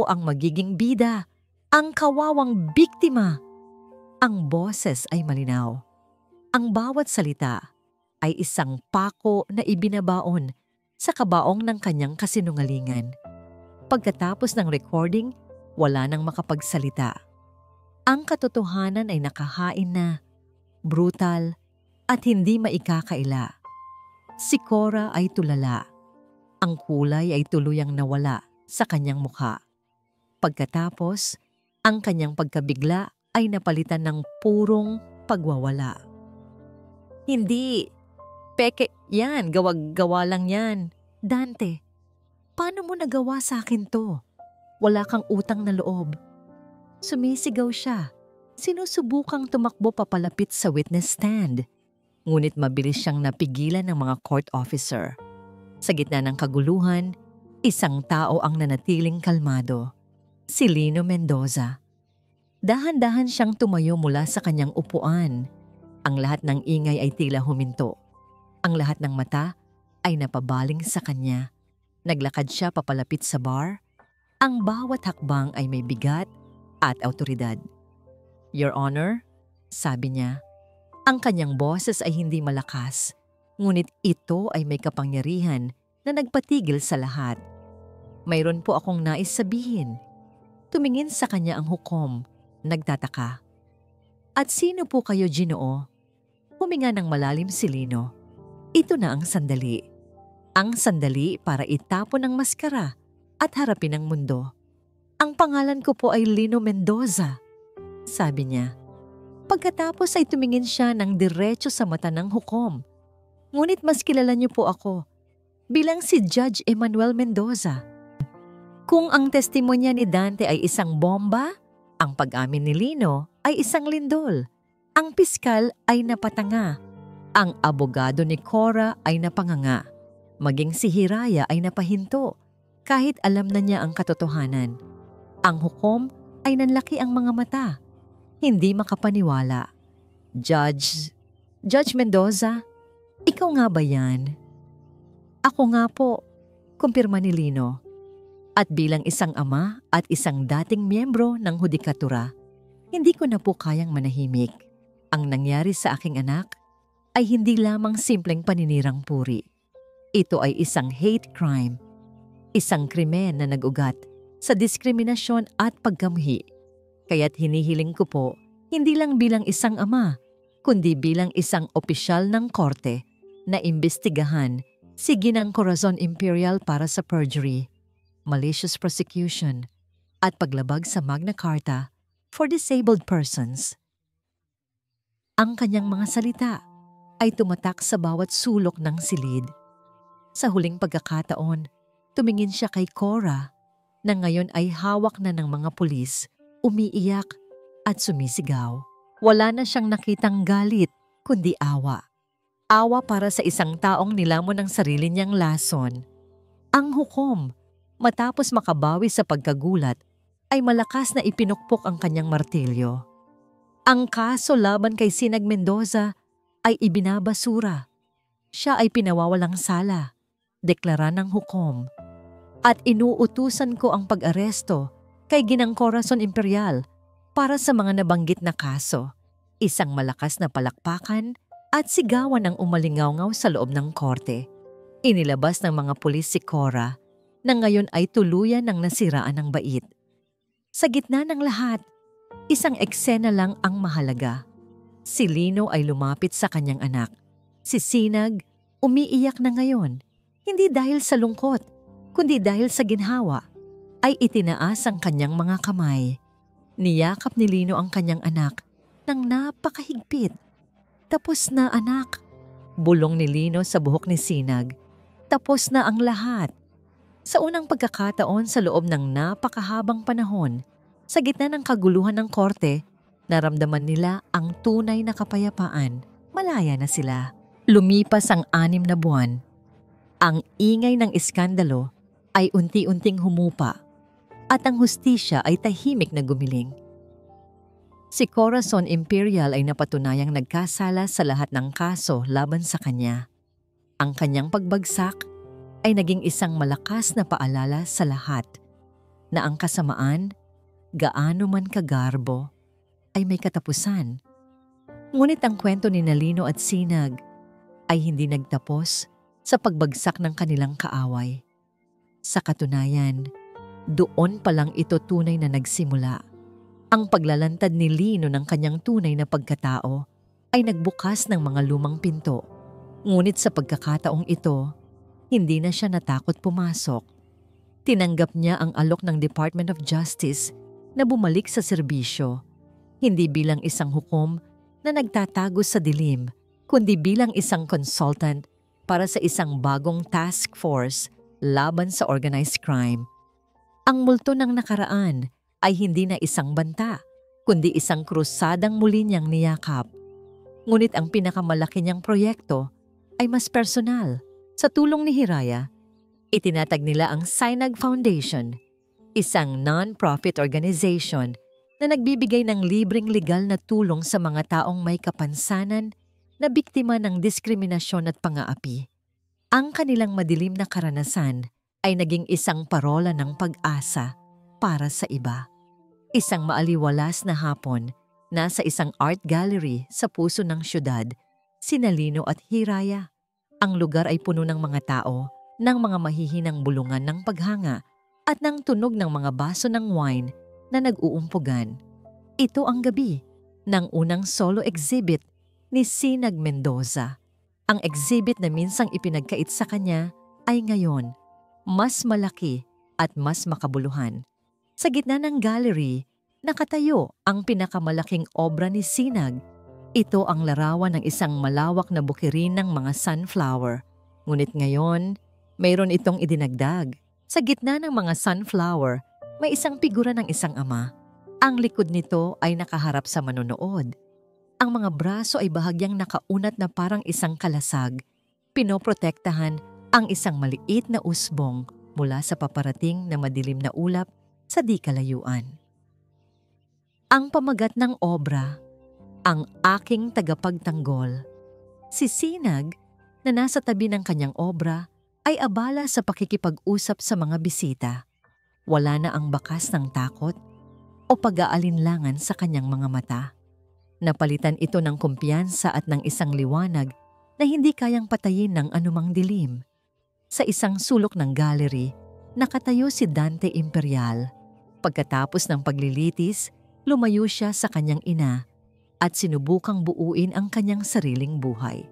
ang magiging bida, ang kawawang biktima. Ang boses ay malinaw. Ang bawat salita ay isang pako na ibinabaon sa kabaong ng kanyang kasinungalingan. Pagkatapos ng recording, wala nang makapagsalita. Ang katotohanan ay nakahain na, brutal, at hindi maikakaila. Si Cora ay tulala. Ang kulay ay tuluyang nawala sa kanyang mukha. Pagkatapos, Ang kanyang pagkabigla ay napalitan ng purong pagwawala. Hindi, peke yan, gawag-gawa lang yan. Dante, paano mo nagawa sa akin to? Wala kang utang na loob. Sumisigaw siya. Sinusubukang tumakbo papalapit sa witness stand. Ngunit mabilis siyang napigilan ng mga court officer. Sa gitna ng kaguluhan, isang tao ang nanatiling kalmado. Si Lino Mendoza. Dahan-dahan siyang tumayo mula sa kanyang upuan. Ang lahat ng ingay ay tila huminto. Ang lahat ng mata ay napabaling sa kanya. Naglakad siya papalapit sa bar. Ang bawat hakbang ay may bigat at awtoridad. "Your Honor," sabi niya. Ang kanyang boses ay hindi malakas, ngunit ito ay may kapangyarihan na nagpatigil sa lahat. "Mayroon po akong nais sabihin." Tumingin sa kanya ang hukom, nagtataka. "At sino po kayo, Ginoo?" Huminga ng malalim si Lino. Ito na ang sandali. Ang sandali para itapon ang maskara at harapin ang mundo. "Ang pangalan ko po ay Lino Mendoza," sabi niya. Pagkatapos ay tumingin siya ng diretso sa mata ng hukom. "Ngunit mas kilala niyo po ako bilang si Judge Emmanuel Mendoza. Kung ang testimonya ni Dante ay isang bomba, ang pag-amin ni Lino ay isang lindol. Ang piskal ay napatanga. Ang abogado ni Cora ay napanganga. Maging si Hiraya ay napahinto kahit alam na niya ang katotohanan. Ang hukom ay nanlaki ang mga mata. Hindi makapaniwala. Judge Mendoza, ikaw nga ba yan?" "Ako nga po," kumpirma ni Lino. At bilang isang ama at isang dating miyembro ng hudikatura, hindi ko na po kayang manahimik. Ang nangyari sa aking anak ay hindi lamang simpleng paninirang puri. Ito ay isang hate crime, isang krimen na nag-ugat sa diskriminasyon at pagkamuhi. Kaya't hinihiling ko po, hindi lang bilang isang ama, kundi bilang isang opisyal ng korte na imbestigahan si Ginang Corazon Imperial para sa perjury, malicious prosecution, at paglabag sa Magna Carta for disabled persons. Ang kanyang mga salita ay tumatak sa bawat sulok ng silid. Sa huling pagkakataon, tumingin siya kay Cora na ngayon ay hawak na ng mga pulis, umiiyak at sumisigaw. Wala na siyang nakitang galit, kundi awa. Awa para sa isang taong nilamon ng sarili niyang lason. Ang hukom, matapos makabawi sa pagkagulat, ay malakas na ipinukpok ang kanyang martilyo. Ang kaso laban kay Sinag Mendoza ay ibinabasura. Siya ay pinawawalang sala, deklara ng hukom. At inuutusan ko ang pag-aresto kay Ginang Corazon Imperial para sa mga nabanggit na kaso. Isang malakas na palakpakan at sigawan ang umalingaw-ngaw sa loob ng korte. Inilabas ng mga pulis si Cora na ngayon ay tuluyan ng nasiraan ng bait. Sa gitna ng lahat, isang eksena lang ang mahalaga. Si Lino ay lumapit sa kanyang anak. Si Sinag umiiyak na ngayon, hindi dahil sa lungkot, kundi dahil sa ginhawa, ay itinaas ang kanyang mga kamay. Niyakap ni Lino ang kanyang anak ng napakahigpit. "Tapos na, anak," bulong ni Lino sa buhok ni Sinag. Tapos na ang lahat. Sa unang pagkakataon sa loob ng napakahabang panahon, sa gitna ng kaguluhan ng korte, naramdaman nila ang tunay na kapayapaan. Malaya na sila. Lumipas ang 6 na buwan. Ang ingay ng iskandalo ay unti-unting humupa at ang hustisya ay tahimik na gumiling. Si Corazon Imperial ay napatunayang nagkasala sa lahat ng kaso laban sa kanya. Ang kanyang pagbagsak ay naging isang malakas na paalala sa lahat na ang kasamaan, gaano man kagarbo, ay may katapusan. Ngunit ang kwento ni Lino at Sinag ay hindi nagtapos sa pagbagsak ng kanilang kaaway. Sa katunayan, doon pa lang ito tunay na nagsimula. Ang paglalantad ni Lino ng kanyang tunay na pagkatao ay nagbukas ng mga lumang pinto. Ngunit sa pagkakataong ito, hindi na siya natakot pumasok. Tinanggap niya ang alok ng Department of Justice na bumalik sa serbisyo, hindi bilang isang hukom na nagtatago sa dilim, kundi bilang isang consultant para sa isang bagong task force laban sa organized crime. Ang multo ng nakaraan ay hindi na isang banta, kundi isang krusadang muli niyang niyakap. Ngunit ang pinakamalaki niyang proyekto ay mas personal. Sa tulong ni Hiraya, itinatag nila ang Sinag Foundation, isang non-profit organization na nagbibigay ng libreng legal na tulong sa mga taong may kapansanan na biktima ng diskriminasyon at pang-aapi. Ang kanilang madilim na karanasan ay naging isang parola ng pag-asa para sa iba. Isang maaliwalas na hapon, nasa isang art gallery sa puso ng syudad, sina Lino at Hiraya. Ang lugar ay puno ng mga tao, ng mga mahihinang bulungan ng paghanga at ng tunog ng mga baso ng wine na nag-uumpugan. Ito ang gabi ng unang solo exhibit ni Sinag Mendoza. Ang exhibit na minsang ipinagkait sa kanya ay ngayon mas malaki at mas makabuluhan. Sa gitna ng gallery, nakatayo ang pinakamalaking obra ni Sinag. Ito ang larawan ng isang malawak na bukirin ng mga sunflower. Ngunit ngayon, mayroon itong idinagdag. Sa gitna ng mga sunflower, may isang figura ng isang ama. Ang likod nito ay nakaharap sa manonood. Ang mga braso ay bahagyang nakaunat na parang isang kalasag. Pinoprotektahan ang isang maliit na usbong mula sa paparating na madilim na ulap sa di kalayuan. Ang pamagat ng obra, ang aking tagapagtanggol. Si Sinag, na nasa tabi ng kanyang obra, ay abala sa pakikipag-usap sa mga bisita. Wala na ang bakas ng takot o pag-aalinlangan sa kanyang mga mata. Napalitan ito ng kumpiyansa at ng isang liwanag na hindi kayang patayin ng anumang dilim. Sa isang sulok ng gallery, nakatayo si Dante Imperial. Pagkatapos ng paglilitis, lumayo siya sa kanyang ina at sinubukang buuin ang kanyang sariling buhay.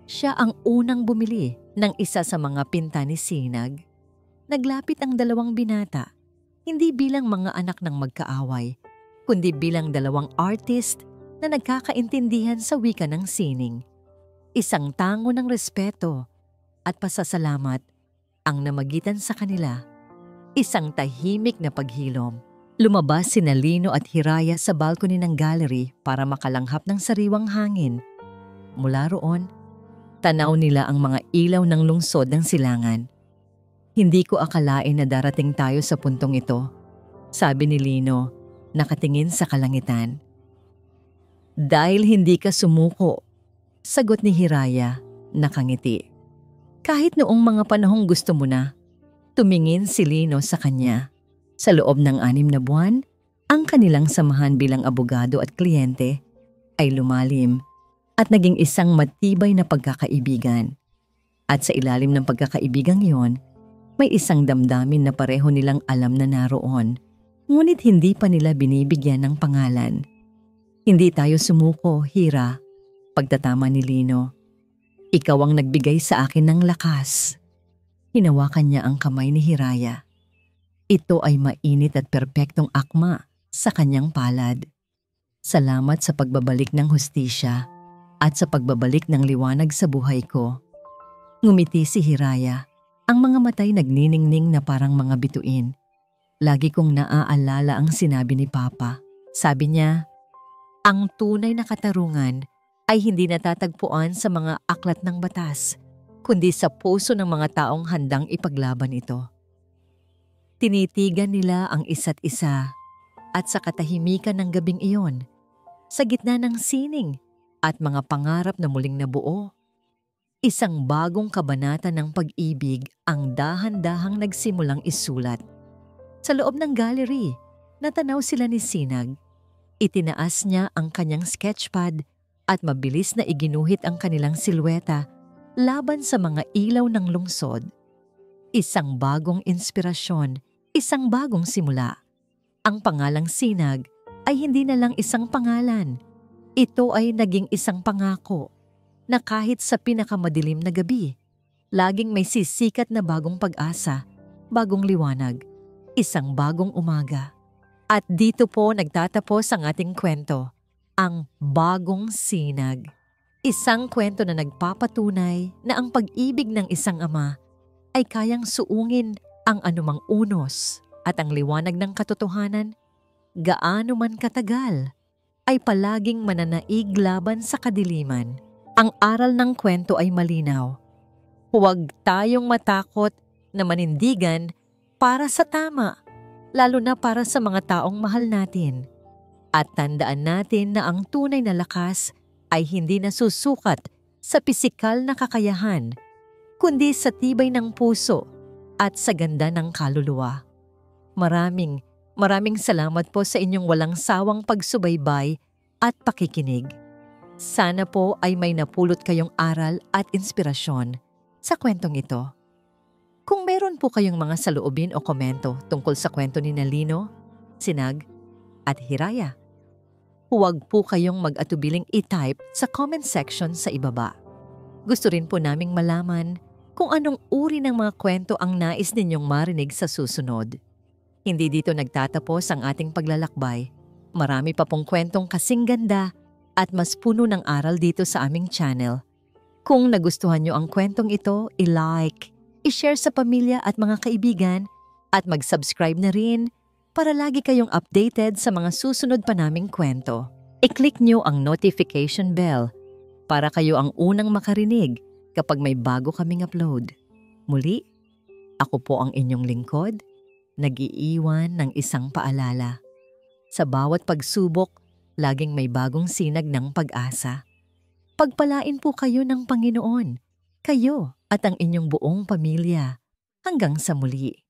Siya ang unang bumili ng isa sa mga pinta ni Sinag. Naglapit ang dalawang binata, hindi bilang mga anak ng magkaaway, kundi bilang dalawang artist na nagkakaintindihan sa wika ng sining. Isang tango ng respeto at pasasalamat ang namagitan sa kanila. Isang tahimik na paghilom. Lumabas sina Lino at Hiraya sa balcony ng gallery para makalanghap ng sariwang hangin. Mula roon, tanaw nila ang mga ilaw ng lungsod ng silangan. Hindi ko akalain na darating tayo sa puntong ito, sabi ni Lino, nakatingin sa kalangitan. Dahil hindi ka sumuko, sagot ni Hiraya, nakangiti. Kahit noong mga panahong gusto mo na, tumingin si Lino sa kanya. Sa loob ng 6 na buwan, ang kanilang samahan bilang abogado at kliyente ay lumalim at naging isang matibay na pagkakaibigan. At sa ilalim ng pagkakaibigang iyon, may isang damdamin na pareho nilang alam na naroon, ngunit hindi pa nila binibigyan ng pangalan. Hindi tayo sumuko, Hira, pagtatama ni Lino. Ikaw ang nagbigay sa akin ng lakas. Hinawakan niya ang kamay ni Hiraya. Ito ay mainit at perpektong akma sa kanyang palad. Salamat sa pagbabalik ng hustisya at sa pagbabalik ng liwanag sa buhay ko. Ngumiti si Hiraya, ang mga matay nagniningning na parang mga bituin. Lagi kong naaalala ang sinabi ni Papa. Sabi niya, ang tunay na katarungan ay hindi natatagpuan sa mga aklat ng batas, kundi sa puso ng mga taong handang ipaglaban ito. Tinitigan nila ang isa't isa at sa katahimikan ng gabing iyon, sa gitna ng sining at mga pangarap na muling nabuo, isang bagong kabanata ng pag-ibig ang dahan-dahang nagsimulang isulat. Sa loob ng gallery, natanaw sila ni Sinag. Itinaas niya ang kanyang sketchpad at mabilis na iginuhit ang kanilang silweta laban sa mga ilaw ng lungsod. Isang bagong inspirasyon, isang bagong simula. Ang pangalang Sinag ay hindi na lang isang pangalan. Ito ay naging isang pangako na kahit sa pinakamadilim na gabi, laging may sisikat na bagong pag-asa, bagong liwanag, isang bagong umaga. At dito po nagtatapos ang ating kwento, ang Bagong Sinag. Isang kwento na nagpapatunay na ang pag-ibig ng isang ama ay kayang suungin ang anumang unos at ang liwanag ng katotohanan, gaano man katagal, ay palaging mananaig laban sa kadiliman. Ang aral ng kwento ay malinaw. Huwag tayong matakot na manindigan para sa tama, lalo na para sa mga taong mahal natin. At tandaan natin na ang tunay na lakas ay hindi nasusukat sa pisikal na kakayahan, kundi sa tibay ng puso at sa ganda ng kaluluwa. Maraming salamat po sa inyong walang sawang pagsubaybay at pakikinig. Sana po ay may napulot kayong aral at inspirasyon sa kwentong ito. Kung meron po kayong mga saloobin o komento tungkol sa kwento ni Lino, Sinag at Hiraya, huwag po kayong mag-atubiling i-type sa comment section sa ibaba. Gusto rin po naming malaman kung anong uri ng mga kwento ang nais ninyong marinig sa susunod. Hindi dito nagtatapos ang ating paglalakbay. Marami pa pong kwentong kasing ganda at mas puno ng aral dito sa aming channel. Kung nagustuhan nyo ang kwentong ito, i-like, i-share sa pamilya at mga kaibigan at mag-subscribe na rin para lagi kayong updated sa mga susunod pa naming kwento. I-click nyo ang notification bell para kayo ang unang makarinig kapag may bago kaming upload. Muli, ako po ang inyong lingkod, nag-iiwan ng isang paalala. Sa bawat pagsubok, laging may bagong sinag ng pag-asa. Pagpalain po kayo ng Panginoon, kayo at ang inyong buong pamilya. Hanggang sa muli.